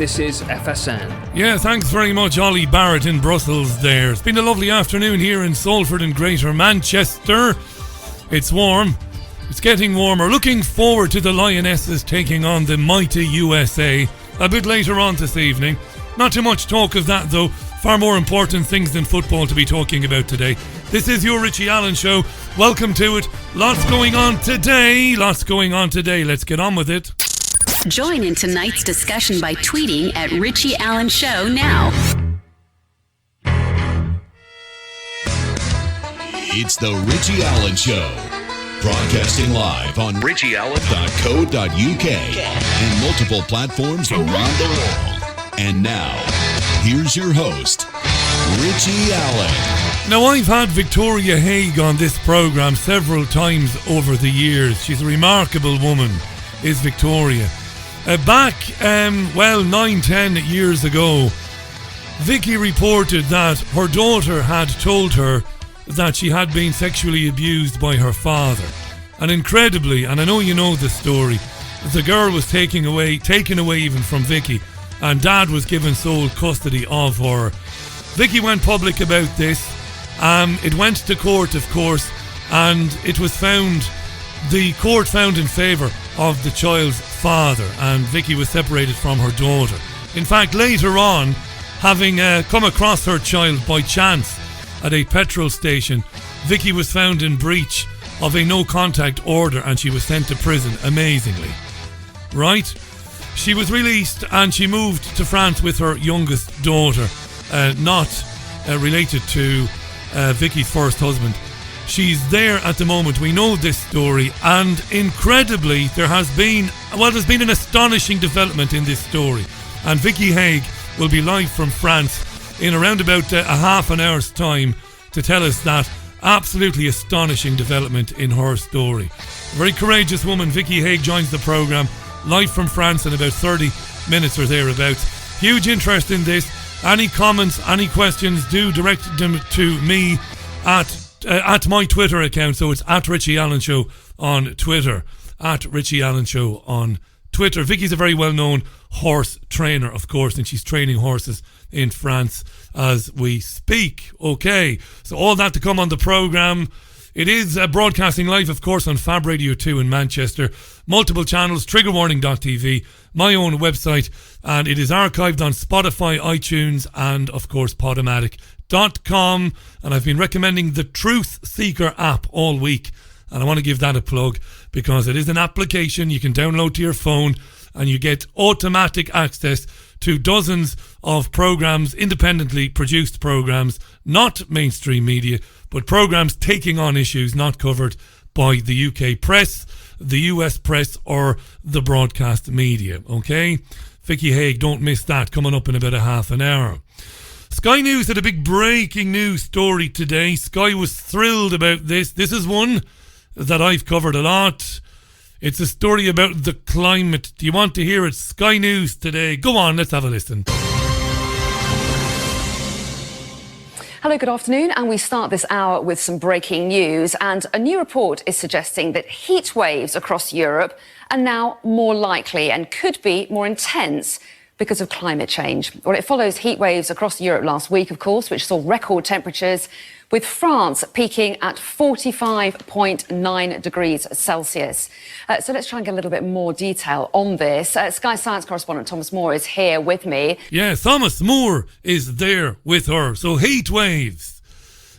This is FSN. Yeah, thanks very much, Ollie Barrett in Brussels there. It's been a lovely afternoon here in Salford and Greater Manchester. It's warm. It's getting warmer. Looking forward to the Lionesses taking on the mighty USA a bit later on this evening. Not too much talk of that though. Far more important things than football to be talking about today. This is your Richie Allen Show. Welcome to it. Lots going on today. Let's get on with it. Join in tonight's discussion by tweeting at Richie Allen Show now. It's the Richie Allen Show. Broadcasting live on richieallen.co.uk and multiple platforms around the world. And now, here's your host, Richie Allen. Now, I've had Victoria Haigh on this programme several times over the years. She's a remarkable woman, is Victoria. Back, 9-10 years ago, Vicky reported that her daughter had told her that she had been sexually abused by her father. And incredibly, and I know you know the story, the girl was taken away even from Vicky, and Dad was given sole custody of her. Vicky went public about this. It went to court, of course, and it was found, the court found in favour of the child's father, and Vicky was separated from her daughter. In fact, later on, having come across her child by chance at a petrol station, Vicky was found in breach of a no-contact order and she was sent to prison, amazingly. Right? She was released and she moved to France with her youngest daughter, not related to Vicky's first husband. She's there at the moment. We know this story, and incredibly, there's been an astonishing development in this story. And Vicky Haigh will be live from France in around about a half an hour's time to tell us that absolutely astonishing development in her story. A very courageous woman, Vicky Haigh, joins the programme live from France in about 30 minutes or thereabouts. Huge interest in this. Any comments, any questions, do direct them to me at my Twitter account. So it's at Richie Allen Show on Twitter. At Richie Allen Show on Twitter. Vicky's a very well-known horse trainer, of course, and she's training horses in France as we speak. Okay, so all that to come on the programme. It is broadcasting live, of course, on Fab Radio 2 in Manchester. Multiple channels, triggerwarning.tv, my own website, and it is archived on Spotify, iTunes, and, of course, Podomatic.com. And I've been recommending the Truth Seeker app all week, and I want to give that a plug because it is an application you can download to your phone and you get automatic access to dozens of programs, independently produced programs, not mainstream media, but programs taking on issues not covered by the UK press, the US press, or the broadcast media. Okay? Vicky Haigh, don't miss that, coming up in about a half an hour. Sky News had a big breaking news story today. Sky was thrilled about this. This is one that I've covered a lot. It's a story about the climate. Do you want to hear it? Sky News today. Go on, let's have a listen. Hello, good afternoon, and we start this hour with some breaking news. And a new report is suggesting that heat waves across Europe are now more likely and could be more intense because of climate change. Well, it follows heat waves across Europe last week, of course, which saw record temperatures, with France peaking at 45.9 degrees Celsius. So let's try and get a little bit more detail on this. Sky Science correspondent Thomas Moore is here with me. Yeah, Thomas Moore is there with her. So heat waves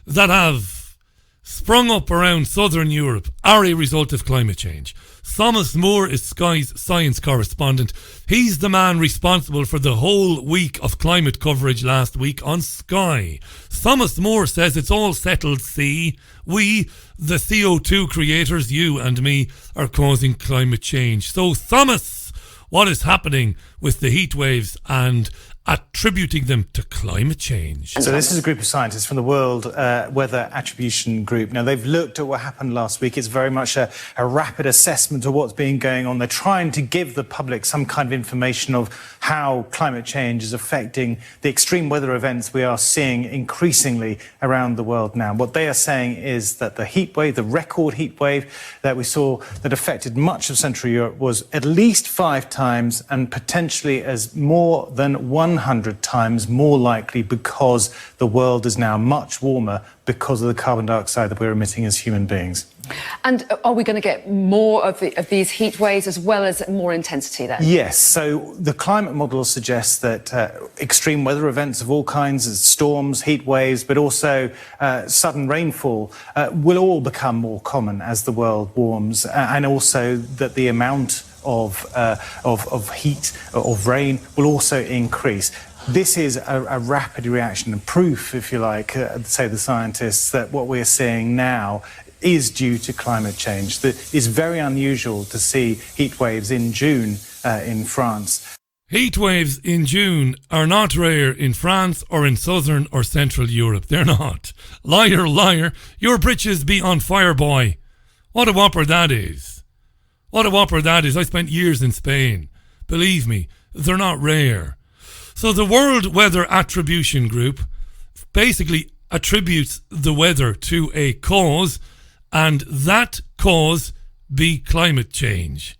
that have sprung up around southern Europe are a result of climate change. Thomas Moore is Sky's science correspondent. He's the man responsible for the whole week of climate coverage last week on Sky. Thomas Moore says it's all settled, see. We, the CO2 creators, you and me, are causing climate change. So, Thomas, what is happening with the heat waves and attributing them to climate change? So this is a group of scientists from the World Weather Attribution Group. Now, they've looked at what happened last week. It's very much a rapid assessment of what's been going on. They're trying to give the public some kind of information of how climate change is affecting the extreme weather events we are seeing increasingly around the world now. What they are saying is that the heat wave, the record heat wave that we saw that affected much of Central Europe was at least 5 times and potentially potentially as more than 100 times more likely because the world is now much warmer because of the carbon dioxide that we're emitting as human beings. And are we going to get more of these heat waves as well as more intensity then? Yes, so the climate model suggests that extreme weather events of all kinds, as storms, heat waves, but also sudden rainfall will all become more common as the world warms, and also that the amount of heat, of rain, will also increase. This is a rapid reaction and proof, if you like, say the scientists, that what we're seeing now is due to climate change. It's very unusual to see heat waves in June in France. Heat waves in June are not rare in France or in southern or central Europe. They're not. Liar, liar. Your britches be on fire, boy. What a whopper that is. What a whopper that is. I spent years in Spain. Believe me, they're not rare. So the World Weather Attribution Group basically attributes the weather to a cause, and that cause be climate change.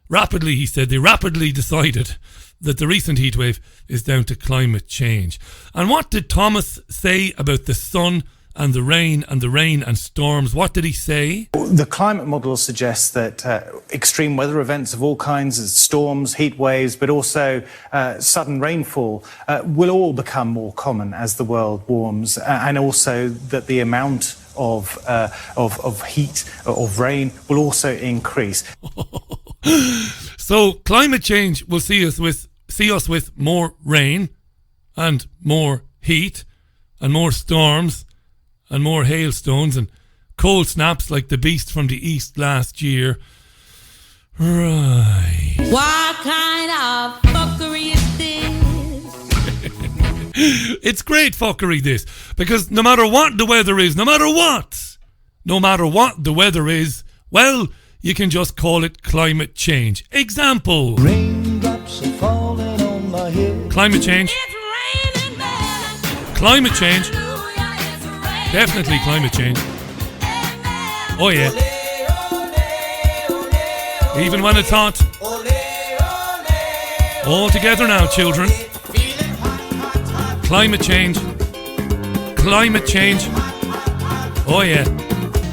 Rapidly, he said, they rapidly decided that the recent heatwave is down to climate change. And what did Thomas say about the sun and the rain and storms? What did he say? The climate model suggests that extreme weather events of all kinds, as storms, heat waves, but also sudden rainfall, will all become more common as the world warms, and also that the amount of heat, of rain, will also increase. So climate change will see us with more rain and more heat and more storms and more hailstones and cold snaps like the beast from the east last year. Right. What kind of fuckery is this? It's great fuckery, this, because no matter what the weather is, no matter what the weather is, well, you can just call it climate change. Example. Raindrops are falling on my head. Climate change. It's raining men. Climate change. Hallelujah, it's raining Definitely climate change. men. Oh yeah. Even when it's hot. All together now, children. Climate change. Climate change. Oh yeah.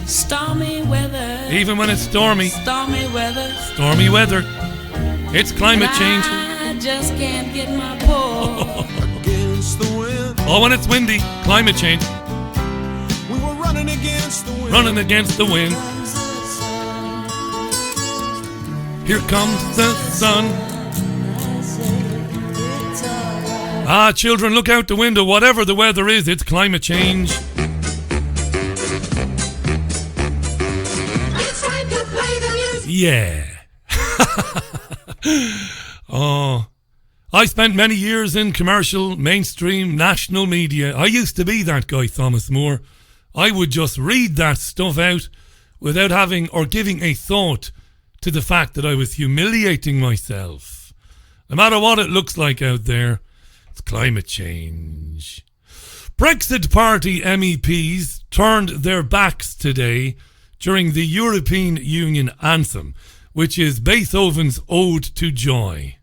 Stormy weather. Even when it's stormy. Stormy weather. Stormy weather. It's climate change. I just can't get my pull. Against the wind. Oh, when it's windy. Climate change. We were running against the wind. Running against the wind. Here comes the sun. Ah, children, look out the window. Whatever the weather is, it's climate change. Yeah. Oh, I spent many years in commercial, mainstream, national media. I used to be that guy, Thomas Moore. I would just read that stuff out without having or giving a thought to the fact that I was humiliating myself. No matter what it looks like out there, it's climate change. Brexit Party MEPs turned their backs today during the European Union anthem, which is Beethoven's Ode to Joy.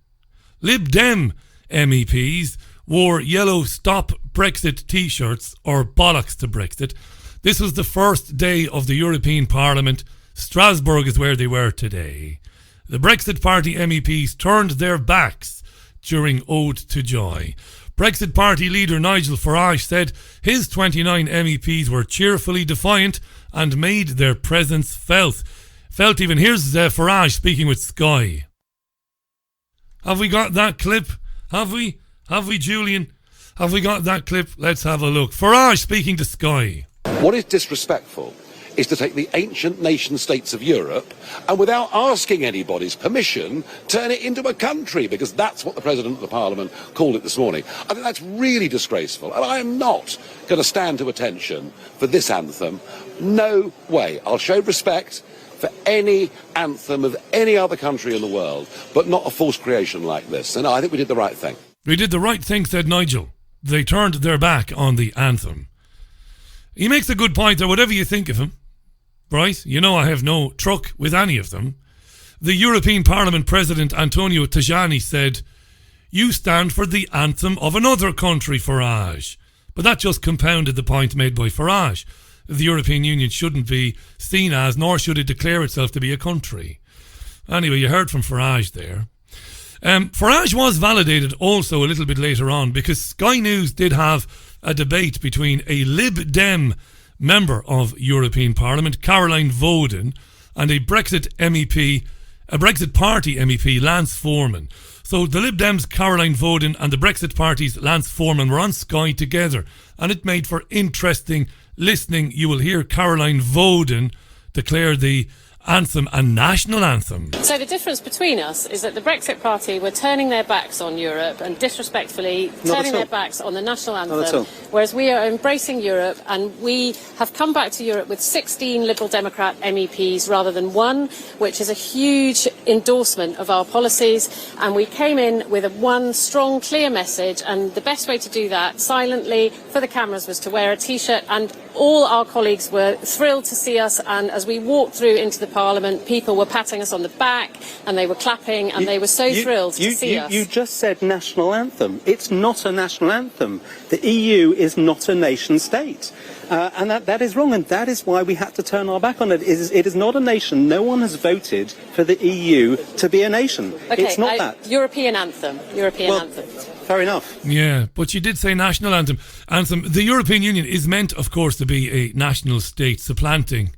Lib Dem MEPs wore yellow Stop Brexit t-shirts, or bollocks to Brexit. This was the first day of the European Parliament. Strasbourg is where they were today. The Brexit Party MEPs turned their backs during Ode to Joy. Brexit Party leader Nigel Farage said his 29 MEPs were cheerfully defiant and made their presence felt. Even here's Farage speaking with Sky. Have we got that clip? Have we, Julian? Have we got that clip? Let's have a look. Farage speaking to Sky. What is disrespectful is to take the ancient nation states of Europe and, without asking anybody's permission, turn it into a country, because that's what the President of the Parliament called it this morning. I think that's really disgraceful, and I am not going to stand to attention for this anthem. No way. I'll show respect for any anthem of any other country in the world, but not a false creation like this. And I think we did the right thing. We did the right thing, said Nigel. They turned their back on the anthem. He makes a good point there, whatever you think of him. Right? You know I have no truck with any of them. The European Parliament President Antonio Tajani said, you stand for the anthem of another country, Farage. But that just compounded the point made by Farage. The European Union shouldn't be seen as, nor should it declare itself to be a country. Anyway, you heard from Farage there. Farage was validated also a little bit later on, because Sky News did have a debate between a Lib Dem member of European Parliament, Caroline Voden, and a Brexit MEP, a Brexit Party MEP, Lance Foreman. So the Lib Dems, Caroline Voden, and the Brexit Party's Lance Foreman were on Sky together, and it made for interesting listening. You will hear Caroline Voden declare the anthem a national anthem. So the difference between us is that the Brexit Party were turning their backs on Europe and disrespectfully turning their backs on the national anthem, whereas we are embracing Europe, and we have come back to Europe with 16 Liberal Democrat MEPs rather than one, which is a huge endorsement of our policies, and we came in with one strong, clear message, and the best way to do that silently for the cameras was to wear a T-shirt, and all our colleagues were thrilled to see us, and as we walked through into the Parliament, people were patting us on the back and they were clapping, and they were so thrilled to see us. You just said national anthem. It's not a national anthem. The EU is not a nation state. And that is wrong, and that is why we had to turn our back on it. It is not a nation. No one has voted for the EU to be a nation. Okay, it's not that. European anthem. European anthem. Fair enough. Yeah, but you did say national anthem. The European Union is meant, of course, to be a national state, supplanting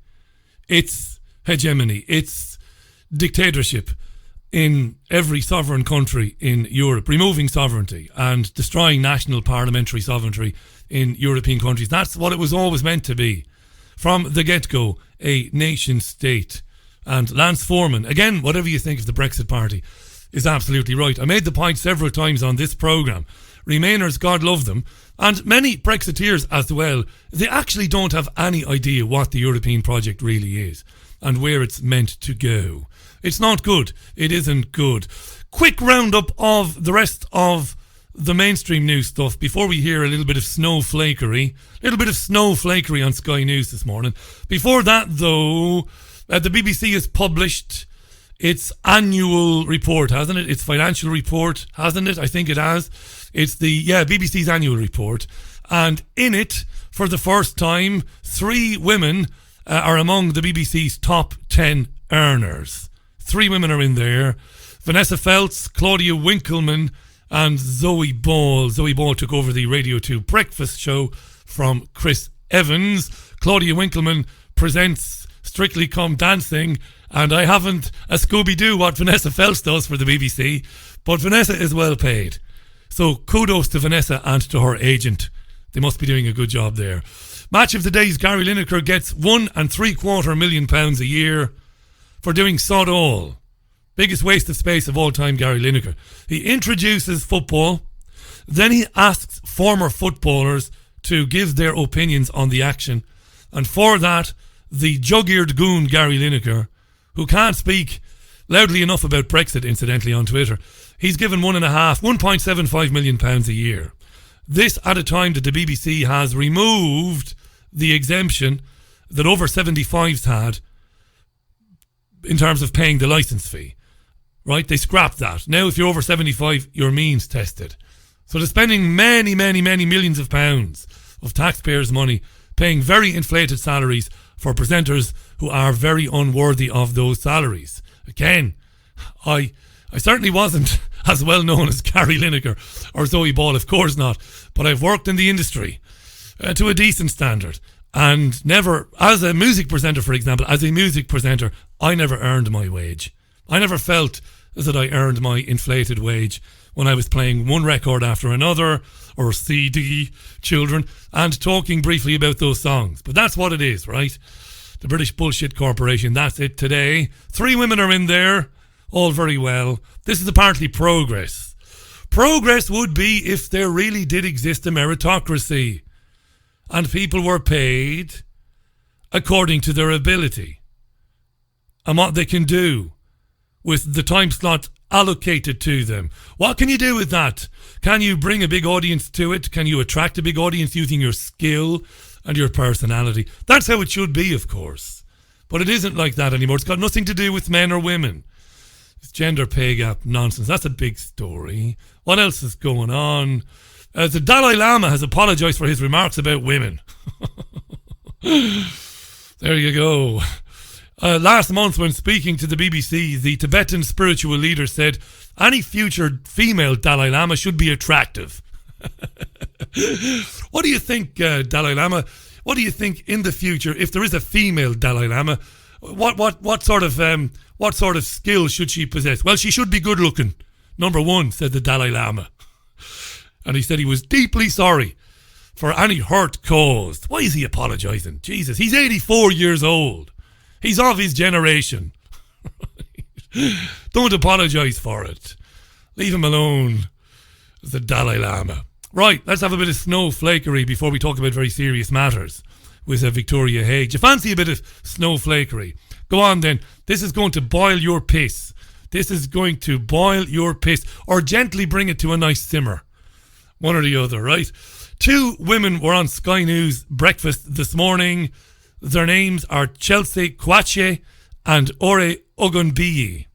its hegemony, its dictatorship in every sovereign country in Europe, removing sovereignty and destroying national parliamentary sovereignty in European countries. That's what it was always meant to be. From the get-go, a nation state. And Lance Foreman, again, whatever you think of the Brexit Party, is absolutely right. I made the point several times on this programme. Remainers, God love them, and many Brexiteers as well, they actually don't have any idea what the European project really is and where it's meant to go. It's not good. It isn't good. Quick roundup of the rest of the mainstream news stuff before we hear a little bit of snowflakery. A little bit of snowflakery on Sky News this morning. Before that, though, the BBC has published its annual report, hasn't it? Its financial report, hasn't it? I think it has. It's the BBC's annual report. And in it, for the first time, 3 women are among the BBC's top 10 earners. 3 women are in there. Vanessa Feltz, Claudia Winkleman, and Zoe Ball. Zoe Ball took over the Radio 2 breakfast show from Chris Evans. Claudia Winkleman presents Strictly Come Dancing, and I haven't a Scooby-Doo what Vanessa Feltz does for the BBC, but Vanessa is well paid. So kudos to Vanessa and to her agent. They must be doing a good job there. Match of the Day's Gary Lineker gets £1.75 million a year for doing sod all. Biggest waste of space of all time, Gary Lineker. He introduces football, then he asks former footballers to give their opinions on the action, and for that, the jug-eared goon Gary Lineker, who can't speak loudly enough about Brexit, incidentally, on Twitter, he's given £1.75 million a year. This at a time that the BBC has removed the exemption that over 75s had in terms of paying the licence fee. Right? They scrapped that. Now if you're over 75, you're means tested. So they're spending many, many, many millions of pounds of taxpayers' money paying very inflated salaries for presenters who are very unworthy of those salaries. Again, I certainly wasn't as well known as Gary Lineker or Zoe Ball, of course not, but I've worked in the industry to a decent standard, and never, as a music presenter, for example, as a music presenter, I never earned my wage. I never felt that I earned my inflated wage when I was playing one record after another, or CD, children, and talking briefly about those songs. But that's what it is, right? The British Bullshit Corporation, that's it today. 3 women are in there, all very well. This is apparently progress. Progress would be if there really did exist a meritocracy and people were paid according to their ability and what they can do with the time slot allocated to them. What can you do with that? Can you bring a big audience to it? Can you attract a big audience using your skill and your personality? That's how it should be, of course. But it isn't like that anymore. It's got nothing to do with men or women. gender pay gap nonsense. That's a big story. What else is going on? The Dalai Lama has apologised for his remarks about women. There you go. Last month, when speaking to the BBC, the Tibetan spiritual leader said any future female Dalai Lama should be attractive. What do you think, Dalai Lama? What do you think in the future, if there is a female Dalai Lama, what sort of skill should she possess? Well, she should be good looking. Number one, said the Dalai Lama. And he said he was deeply sorry for any hurt caused. Why is he apologising? Jesus, he's 84 years old. He's of his generation. Don't apologise for it. Leave him alone, the Dalai Lama. Right, let's have a bit of snowflakery before we talk about very serious matters with Victoria Haigh. Do you fancy a bit of snowflakery? Go on then. This is going to boil your piss. This is going to boil your piss, or gently bring it to a nice simmer. One or the other, right? 2 women were on Sky News breakfast this morning. Their names are Chelsea Kwache and Ore Ogunbiyi.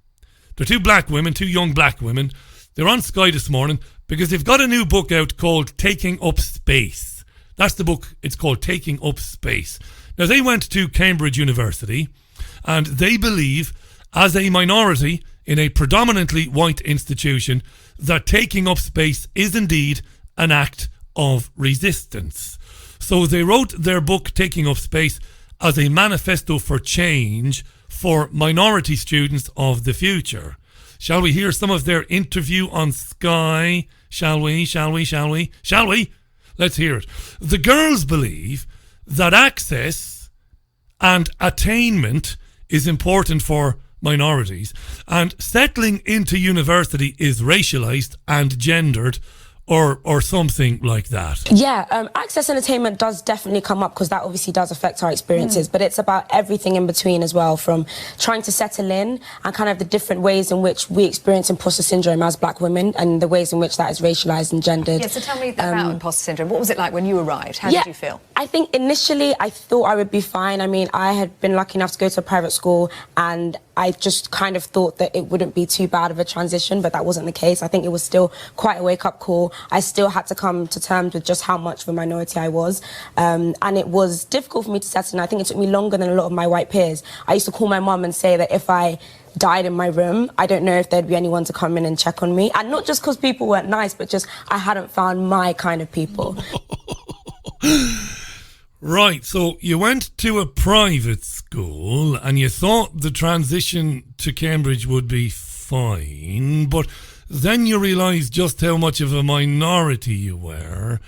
They're 2 black women, 2 young black women. They're on Sky this morning because they've got a new book out called Taking Up Space. That's the book. It's called Taking Up Space. Now, they went to Cambridge University and they believe, as a minority in a predominantly white institution, that taking up space is indeed an act of resistance. So they wrote their book, Taking Up Space, as a manifesto for change for minority students of the future. Shall we hear some of their interview on Sky? Shall we? Let's hear it. The girls believe that access and attainment is important for minorities, and settling into university is racialised and gendered, or something like that. Yeah, access and attainment does definitely come up because that obviously does affect our experiences, but it's about everything in between as well, from trying to settle in and kind of the different ways in which we experience imposter syndrome as black women and the ways in which that is racialised and gendered. Yeah, so tell me about imposter syndrome. What was it like when you arrived? How did you feel? I think initially I thought I would be fine. I mean, I had been lucky enough to go to a private school and I just kind of thought that it wouldn't be too bad of a transition, but that wasn't the case. I think it was still quite a wake-up call. I still had to come to terms with just how much of a minority I was. And it was difficult for me to settle in. I think it took me longer than a lot of my white peers. I used to call my mum and say that if I died in my room, I don't know if there'd be anyone to come in and check on me. And not just because people weren't nice, but just I hadn't found my kind of people. Right, so you went to a private school and you thought the transition to Cambridge would be fine, but then you realised just how much of a minority you were,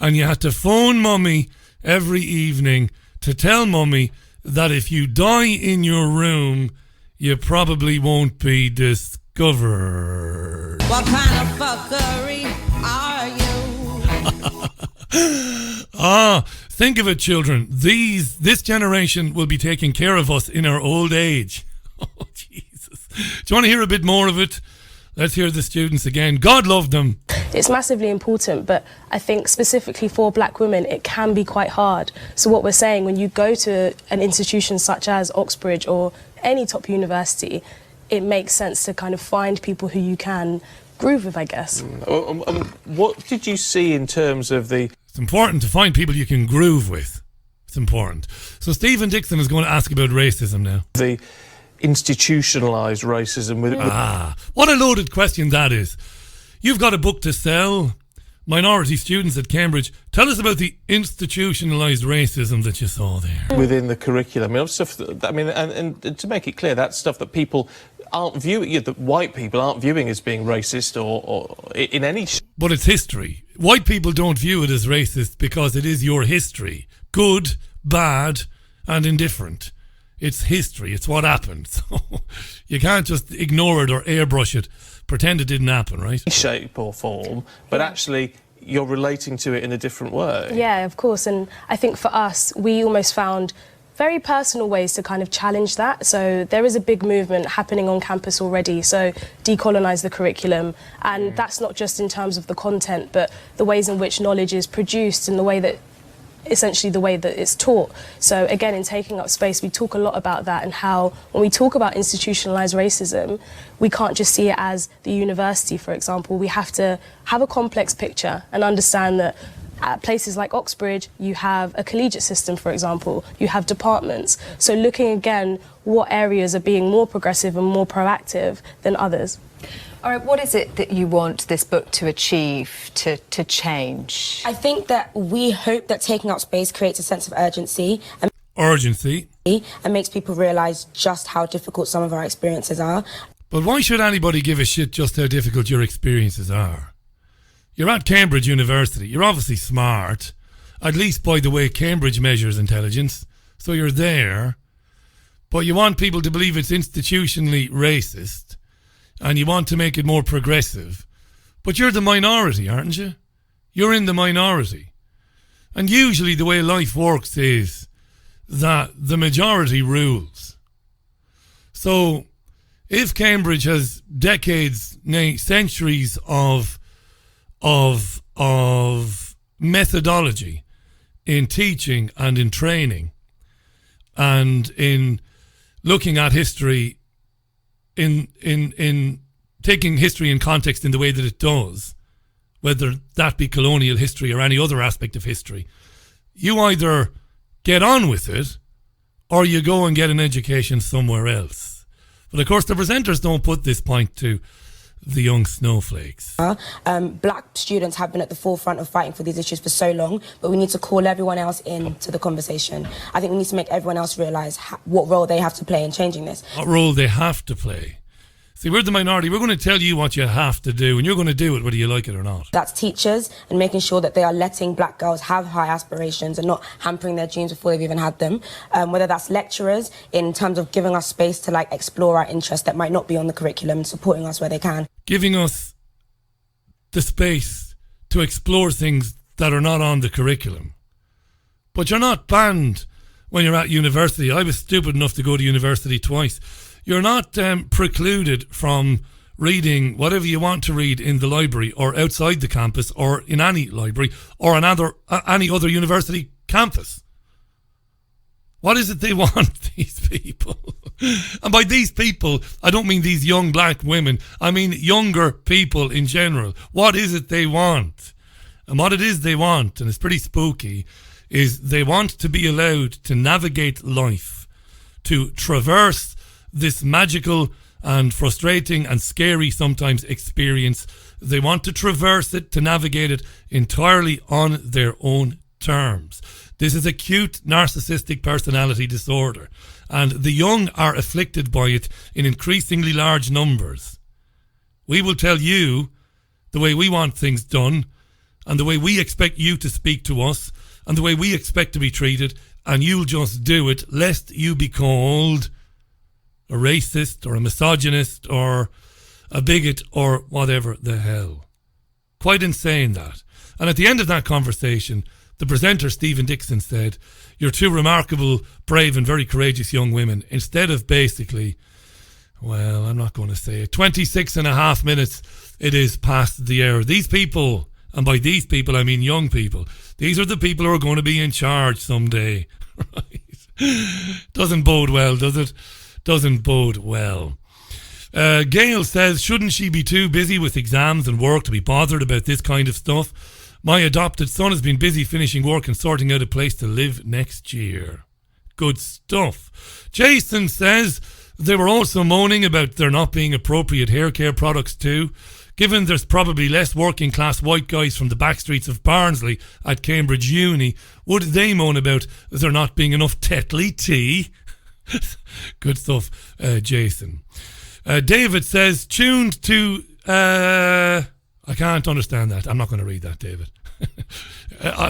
and you had to phone mummy every evening to tell mummy that if you die in your room, you probably won't be discovered. What kind of fuckery are you? Think of it, children. This generation will be taking care of us in our old age. Oh, Jesus. Do you want to hear a bit more of it? Let's hear the students again. God love them. It's massively important, but I think specifically for black women, it can be quite hard. So what we're saying, when you go to an institution such as Oxbridge or any top university, it makes sense to kind of find people who you can groove with, I guess. What did you see in terms of the... It's important to find people you can groove with. It's important. So Stephen Dixon is going to ask about racism now. The institutionalised racism with... what a loaded question that is. You've got a book to sell. Minority students at Cambridge. Tell us about the institutionalised racism that you saw there. Within the curriculum. I mean, stuff that, and to make it clear, that's stuff that people aren't viewing, that white people aren't viewing as being racist or in any... But it's history. White people don't view it as racist because it is your history. Good, bad and indifferent. It's history. It's what happened. So you can't just ignore it or airbrush it, pretend it didn't happen, right? Shape or form, but actually you're relating to it in a different way. Yeah, of course. And I think for us, we almost found very personal ways to kind of challenge that. So there is a big movement happening on campus already. So decolonise the curriculum. And that's not just in terms of the content, but the ways in which knowledge is produced and the way that essentially the way that it's taught. So again, in Taking Up Space, we talk a lot about that and how when we talk about institutionalised racism, we can't just see it as the university, for example. We have to have a complex picture and understand that at places like Oxbridge, you have a collegiate system, for example. You have departments. So looking again, what areas are being more progressive and more proactive than others. All right, what is it that you want this book to achieve, to change? I think that we hope that Taking Up Space creates a sense of urgency. And makes people realise just how difficult some of our experiences are. But why should anybody give a shit just how difficult your experiences are? You're at Cambridge University. You're obviously smart, at least by the way Cambridge measures intelligence. So you're there. But you want people to believe it's institutionally racist. And you want to make it more progressive. But you're the minority, aren't you? You're in the minority. And usually the way life works is that the majority rules. So if Cambridge has decades, nay, centuries of methodology in teaching and in training and in looking at history in taking history in context in the way that it does, whether that be colonial history or any other aspect of history, you either get on with it or you go and get an education somewhere else. But of course the presenters don't put this point to the young snowflakes. Black students have been at the forefront of fighting for these issues for so long, but we need to call everyone else into the conversation. I think we need to make everyone else realise what role they have to play in changing this. What role they have to play. See, we're the minority. We're going to tell you what you have to do, and you're going to do it whether you like it or not. That's teachers and making sure that they are letting black girls have high aspirations and not hampering their dreams before they've even had them. Whether that's lecturers in terms of giving us space to explore our interests that might not be on the curriculum and supporting us where they can. Giving us the space to explore things that are not on the curriculum. But you're not banned when you're at university. I was stupid enough to go to university twice. You're not precluded from reading whatever you want to read in the library or outside the campus or in any library or any other university campus. What is it they want, these people? And by these people, I don't mean these young black women. I mean younger people in general. What is it they want? And what it is they want, and it's pretty spooky, is they want to be allowed to navigate life, to traverse this magical and frustrating and scary sometimes experience. They want to traverse it, to navigate it entirely on their own terms. This is acute narcissistic personality disorder, and the young are afflicted by it in increasingly large numbers. We will tell you the way we want things done, and the way we expect you to speak to us, and the way we expect to be treated, and you'll just do it, lest you be called a racist or a misogynist or a bigot or whatever the hell. Quite insane, that. And at the end of that conversation, the presenter, Stephen Dixon, said, "You're two remarkable, brave and very courageous young women." Instead of basically, well, I'm not going to say it, 26 and a half minutes it is past the hour. These people, and by these people I mean young people, these are the people who are going to be in charge someday. Right? Doesn't bode well, does it? Doesn't bode well. Gail says, shouldn't she be too busy with exams and work to be bothered about this kind of stuff? My adopted son has been busy finishing work and sorting out a place to live next year. Good stuff. Jason says they were also moaning about there not being appropriate hair care products too. Given there's probably less working class white guys from the back streets of Barnsley at Cambridge Uni, would they moan about there not being enough Tetley tea? Good stuff, Jason. David says, tuned to... I can't understand that. I'm not going to read that, David.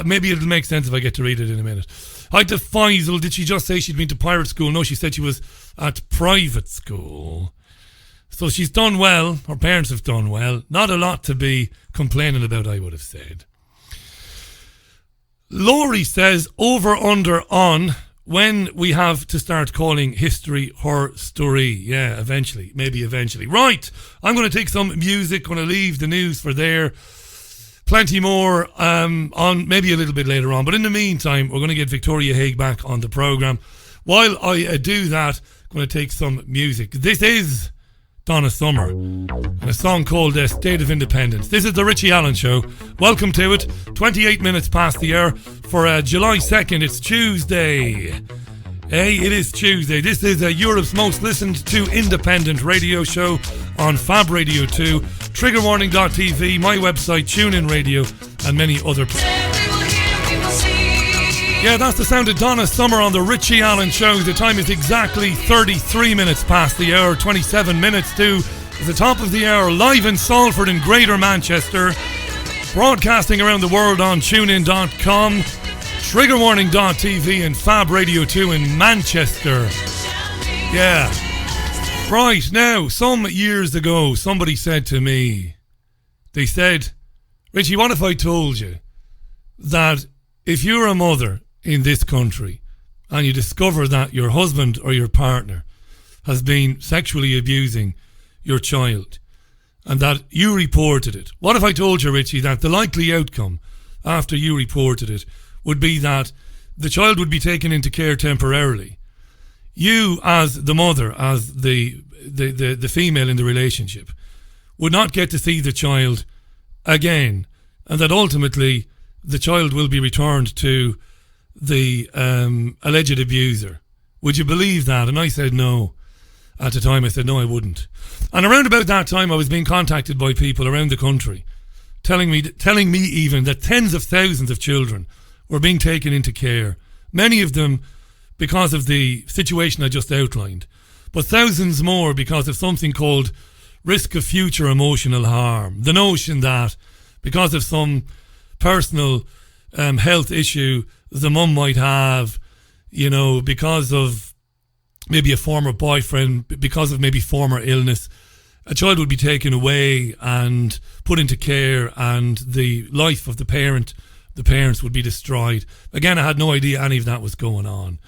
Maybe it'll make sense if I get to read it in a minute. Hi to Faisal. Did she just say she'd been to pirate school? No, she said she was at private school. So she's done well. Her parents have done well. Not a lot to be complaining about, I would have said. Laurie says, over, under, on... when we have to start calling history her story. Yeah, eventually. Maybe eventually. Right. I'm going to take some music. Going to leave the news for there. Plenty more on maybe a little bit later on. But in the meantime, we're going to get Victoria Haigh back on the programme. While I do that, I'm going to take some music. This is Donna Summer and a song called State of Independence. This is the Richie Allen Show. Welcome to it. 28 minutes past the hour for July 2nd. It's Tuesday. Hey, it is Tuesday. This is Europe's most listened to independent radio show on Fab Radio 2, triggerwarning.tv, my website, TuneIn Radio, and many other places. Yeah, that's the sound of Donna Summer on the Richie Allen Show. The time is exactly 33 minutes past the hour, 27 minutes to the top of the hour, live in Salford in Greater Manchester, broadcasting around the world on tunein.com, triggerwarning.tv and Fab Radio 2 in Manchester. Yeah. Right, now, some years ago, somebody said to me, they said, Richie, what if I told you that if you're a mother in this country and you discover that your husband or your partner has been sexually abusing your child and that you reported it, what if I told you, Richie, that the likely outcome after you reported it would be that the child would be taken into care temporarily? You, as the mother, as the female in the relationship, would not get to see the child again, and that ultimately the child will be returned to the alleged abuser. Would you believe that? And I said no. At the time I said no, I wouldn't. And around about that time I was being contacted by people around the country telling me even that tens of thousands of children were being taken into care, many of them because of the situation I just outlined, but thousands more because of something called risk of future emotional harm. The notion that because of some personal health issue the mum might have, you know, because of maybe a former boyfriend, because of maybe former illness, a child would be taken away and put into care and the life of the parents would be destroyed. Again, I had no idea any of that was going on.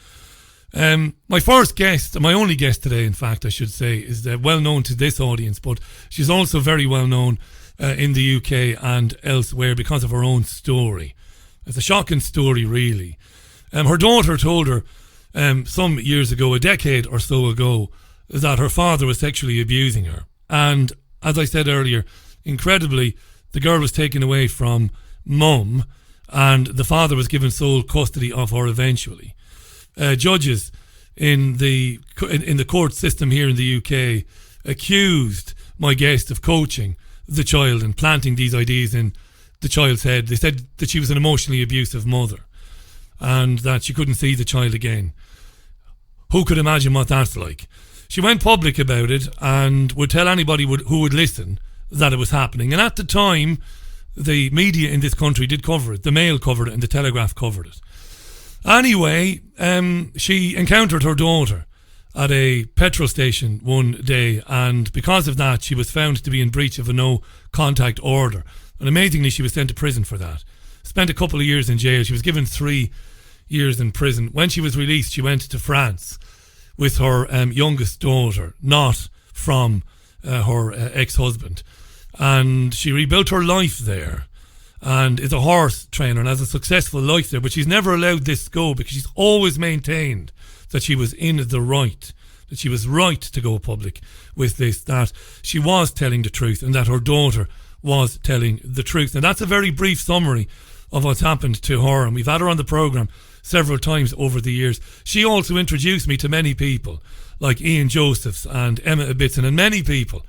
My first guest, my only guest today, in fact, I should say, is well known to this audience, but she's also very well known in the UK and elsewhere because of her own story. It's a shocking story, really. Her daughter told her some years ago, a decade or so ago, that her father was sexually abusing her. And as I said earlier, incredibly, the girl was taken away from mum and the father was given sole custody of her eventually. Judges in the court system here in the UK accused my guest of coaching the child and planting these ideas in the child's head. They said that she was an emotionally abusive mother and that she couldn't see the child again. Who could imagine what that's like? She went public about it and would tell anybody who would listen that it was happening. And at the time, the media in this country did cover it. The Mail covered it and the Telegraph covered it. Anyway, she encountered her daughter at a petrol station one day, and because of that she was found to be in breach of a no contact order, and amazingly she was sent to prison for that. Spent a couple of years in jail. She was given 3 years in prison. When she was released, she went to France with her youngest daughter, not from her ex-husband, and she rebuilt her life there and is a horse trainer and has a successful life there. But she's never allowed this go because she's always maintained that she was in the right, that she was right to go public with this, that she was telling the truth and that her daughter was telling the truth. And that's a very brief summary of what's happened to her, and we've had her on the programme several times over the years. She also introduced me to many people like Ian Josephs and Emma Ibbitson and many people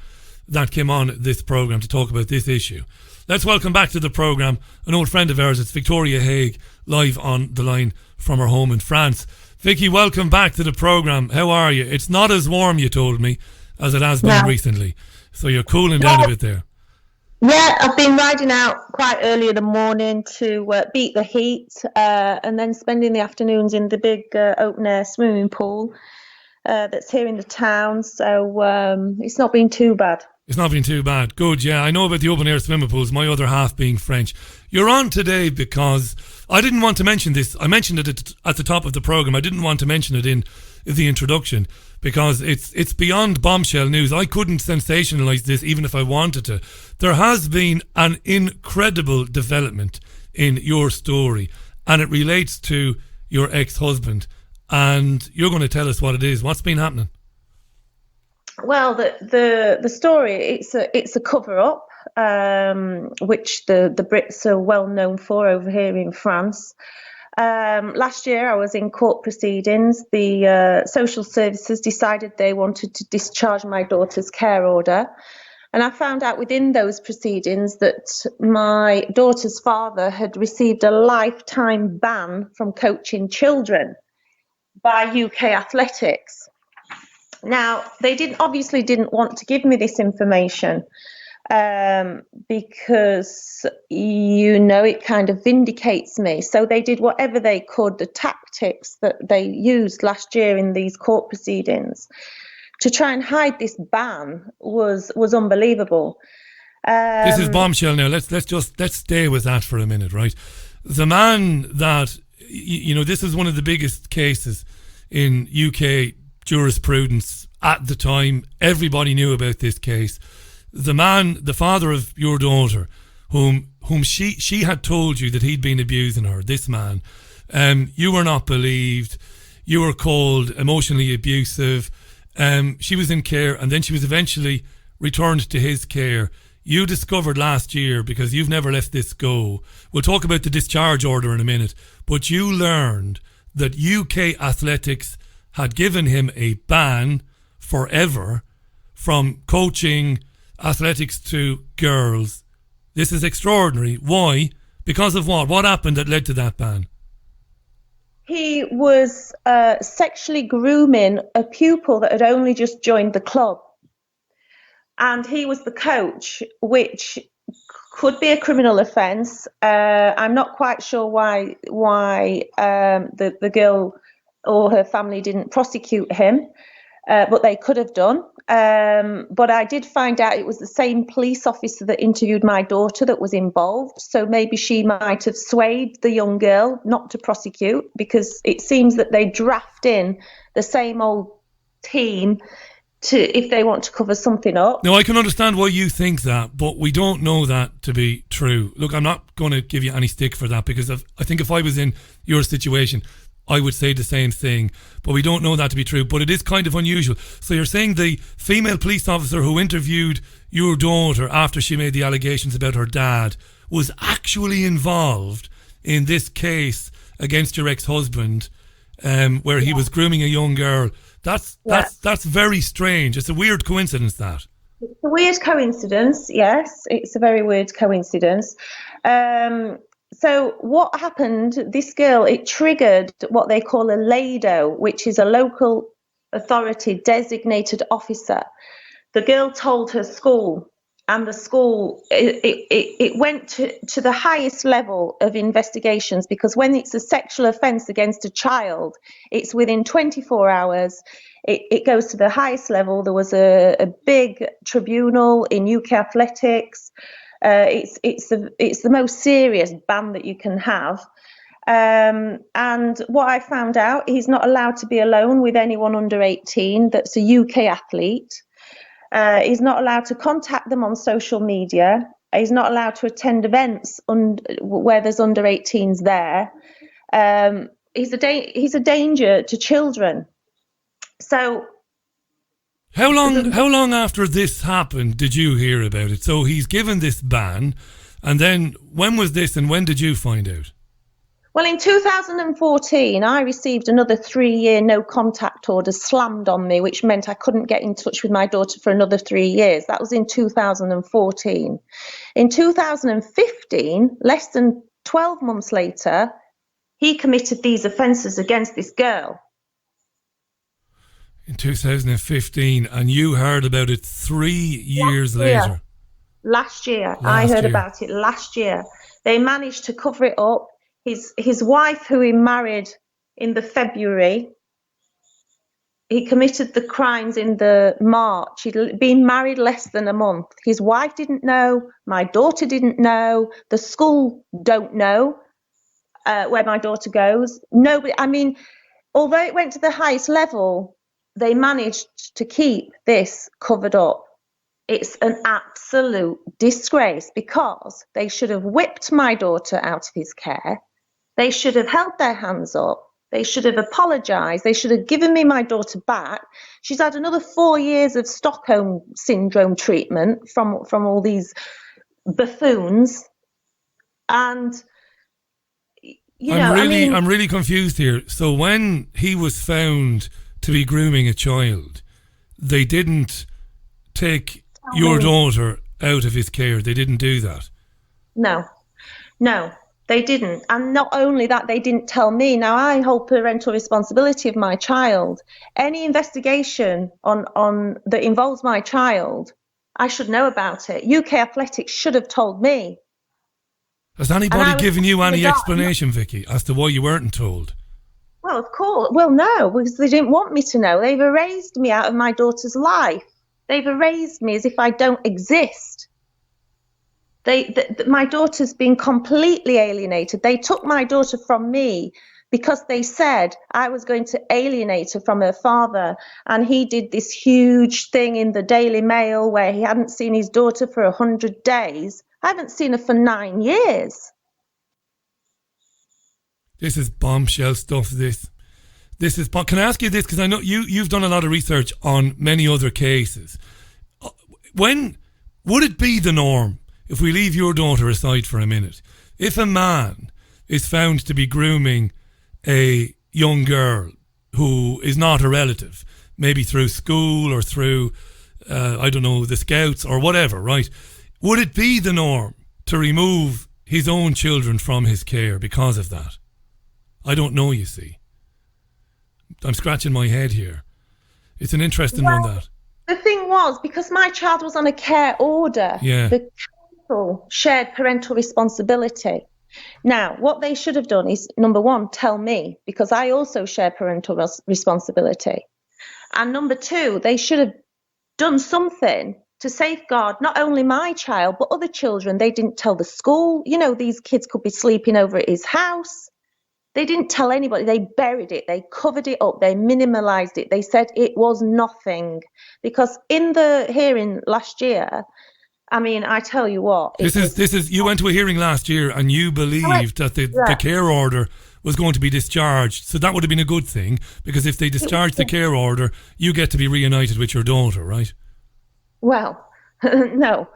that came on this programme to talk about this issue. Let's welcome back to the programme an old friend of ours. It's Victoria Haigh, live on the line from her home in France. Vicky, welcome back to the programme. How are you? It's not as warm, you told me, as it has been recently. So you're cooling down a bit there. Yeah, I've been riding out quite early in the morning to beat the heat and then spending the afternoons in the big open-air swimming pool that's here in the town. So it's not been too bad. It's not been too bad. Good, yeah. I know about the open-air swimming pools, my other half being French. You're on today because I didn't want to mention this. I mentioned it at the top of the programme. I didn't want to mention it in is the introduction, because it's beyond bombshell news. I couldn't sensationalise this even if I wanted to. There has been an incredible development in your story, and it relates to your ex-husband, and you're going to tell us what it is. What's been happening? Well, the story, it's a cover-up, which the Brits are well known for over here in France. Last year, I was in court proceedings. The social services decided they wanted to discharge my daughter's care order. And I found out within those proceedings that my daughter's father had received a lifetime ban from coaching children by UK Athletics. Now, they obviously didn't want to give me this information because, it kind of vindicates me. So they did whatever they could, the tactics that they used last year in these court proceedings to try and hide this ban was unbelievable. This is bombshell now. Let's stay with that for a minute, right? The man that, this is one of the biggest cases in UK jurisprudence at the time. Everybody knew about this case. The man, the father of your daughter, whom she had told you that he'd been abusing her, this man, you were not believed. You were called emotionally abusive. She was in care, and then she was eventually returned to his care. You discovered last year, because you've never let this go, we'll talk about the discharge order in a minute, but you learned that UK Athletics had given him a ban forever from coaching athletics to girls. This is extraordinary. Why? Because of what? What happened that led to that ban? He was sexually grooming a pupil that had only just joined the club. And he was the coach, which could be a criminal offence. I'm not quite sure why the girl or her family didn't prosecute him, but they could have done. But I did find out it was the same police officer that interviewed my daughter that was involved. So maybe she might have swayed the young girl not to prosecute, because it seems that they draft in the same old team if they want to cover something up. Now, I can understand why you think that, but we don't know that to be true. Look, I'm not going to give you any stick for that, because I think if I was in your situation, I would say the same thing, but we don't know that to be true. But it is kind of unusual. So you're saying the female police officer who interviewed your daughter after she made the allegations about her dad was actually involved in this case against your ex-husband, where he was grooming a young girl. That's very strange. It's a weird coincidence, that. It's a weird coincidence, yes. It's a very weird coincidence. So what happened, this girl, it triggered what they call a LADO, which is a local authority designated officer. The girl told her school, and the school, it went to the highest level of investigations, because when it's a sexual offence against a child, it's within 24 hours. It goes to the highest level. There was a big tribunal in UK Athletics. It's the most serious ban that you can have. And what I found out, he's not allowed to be alone with anyone under 18 that's a UK athlete. He's not allowed to contact them on social media. He's not allowed to attend events where there's under 18s there. He's a danger to children. So How long after this happened did you hear about it? So he's given this ban, and then when was this, and when did you find out? Well, in 2014, I received another 3-year no contact order slammed on me, which meant I couldn't get in touch with my daughter for another 3 years. That was in 2014. In 2015, less than 12 months later, he committed these offences against this girl. In 2015, and you heard about it 3 years later? Last year. I heard about it last year. They managed to cover it up. His wife, who he married in the February, he committed the crimes in the March. He'd been married less than a month. His wife didn't know. My daughter didn't know. The school don't know where my daughter goes. Nobody. I mean, although it went to the highest level, they managed to keep this covered up. It's an absolute disgrace because they should have whipped my daughter out of his care. They should have held their hands up. They should have apologised. They should have given me my daughter back. She's had another 4 years of Stockholm syndrome treatment from all these buffoons. And, I'm really confused here. So when he was found to be grooming a child, they didn't take your daughter out of his care. They didn't do that. No, they didn't. And not only that, they didn't tell me. Now, I hold parental responsibility of my child. Any investigation on that involves my child, I should know about it. UK Athletics should have told me. Has anybody given you any explanation, Vicky, as to why you weren't told? Well, of course. Well, no, because they didn't want me to know. They've erased me out of my daughter's life. They've erased me as if I don't exist. My daughter's been completely alienated. They took my daughter from me because they said I was going to alienate her from her father. And he did this huge thing in the Daily Mail where he hadn't seen his daughter for 100 days. I haven't seen her for 9 years. This is bombshell stuff, this is. Can I ask you this? Because I know you've done a lot of research on many other cases. When would it be the norm, if we leave your daughter aside for a minute, if a man is found to be grooming a young girl who is not a relative, maybe through school or through, I don't know, the Scouts or whatever, right? Would it be the norm to remove his own children from his care because of that? I don't know, you see. I'm scratching my head here. It's an interesting one, that. The thing was, because my child was on a care order, the council shared parental responsibility. Now, what they should have done is, number one, tell me, because I also share parental responsibility. And number two, they should have done something to safeguard not only my child, but other children. They didn't tell the school. You know, these kids could be sleeping over at his house. They didn't tell anybody. They buried it. They covered it up. They minimalised it. They said it was nothing. Because in the hearing last year, I mean, I tell you what. This is. You went to a hearing last year and you believed that the care order was going to be discharged. So that would have been a good thing, because if they discharge the care order, you get to be reunited with your daughter, right? Well, no.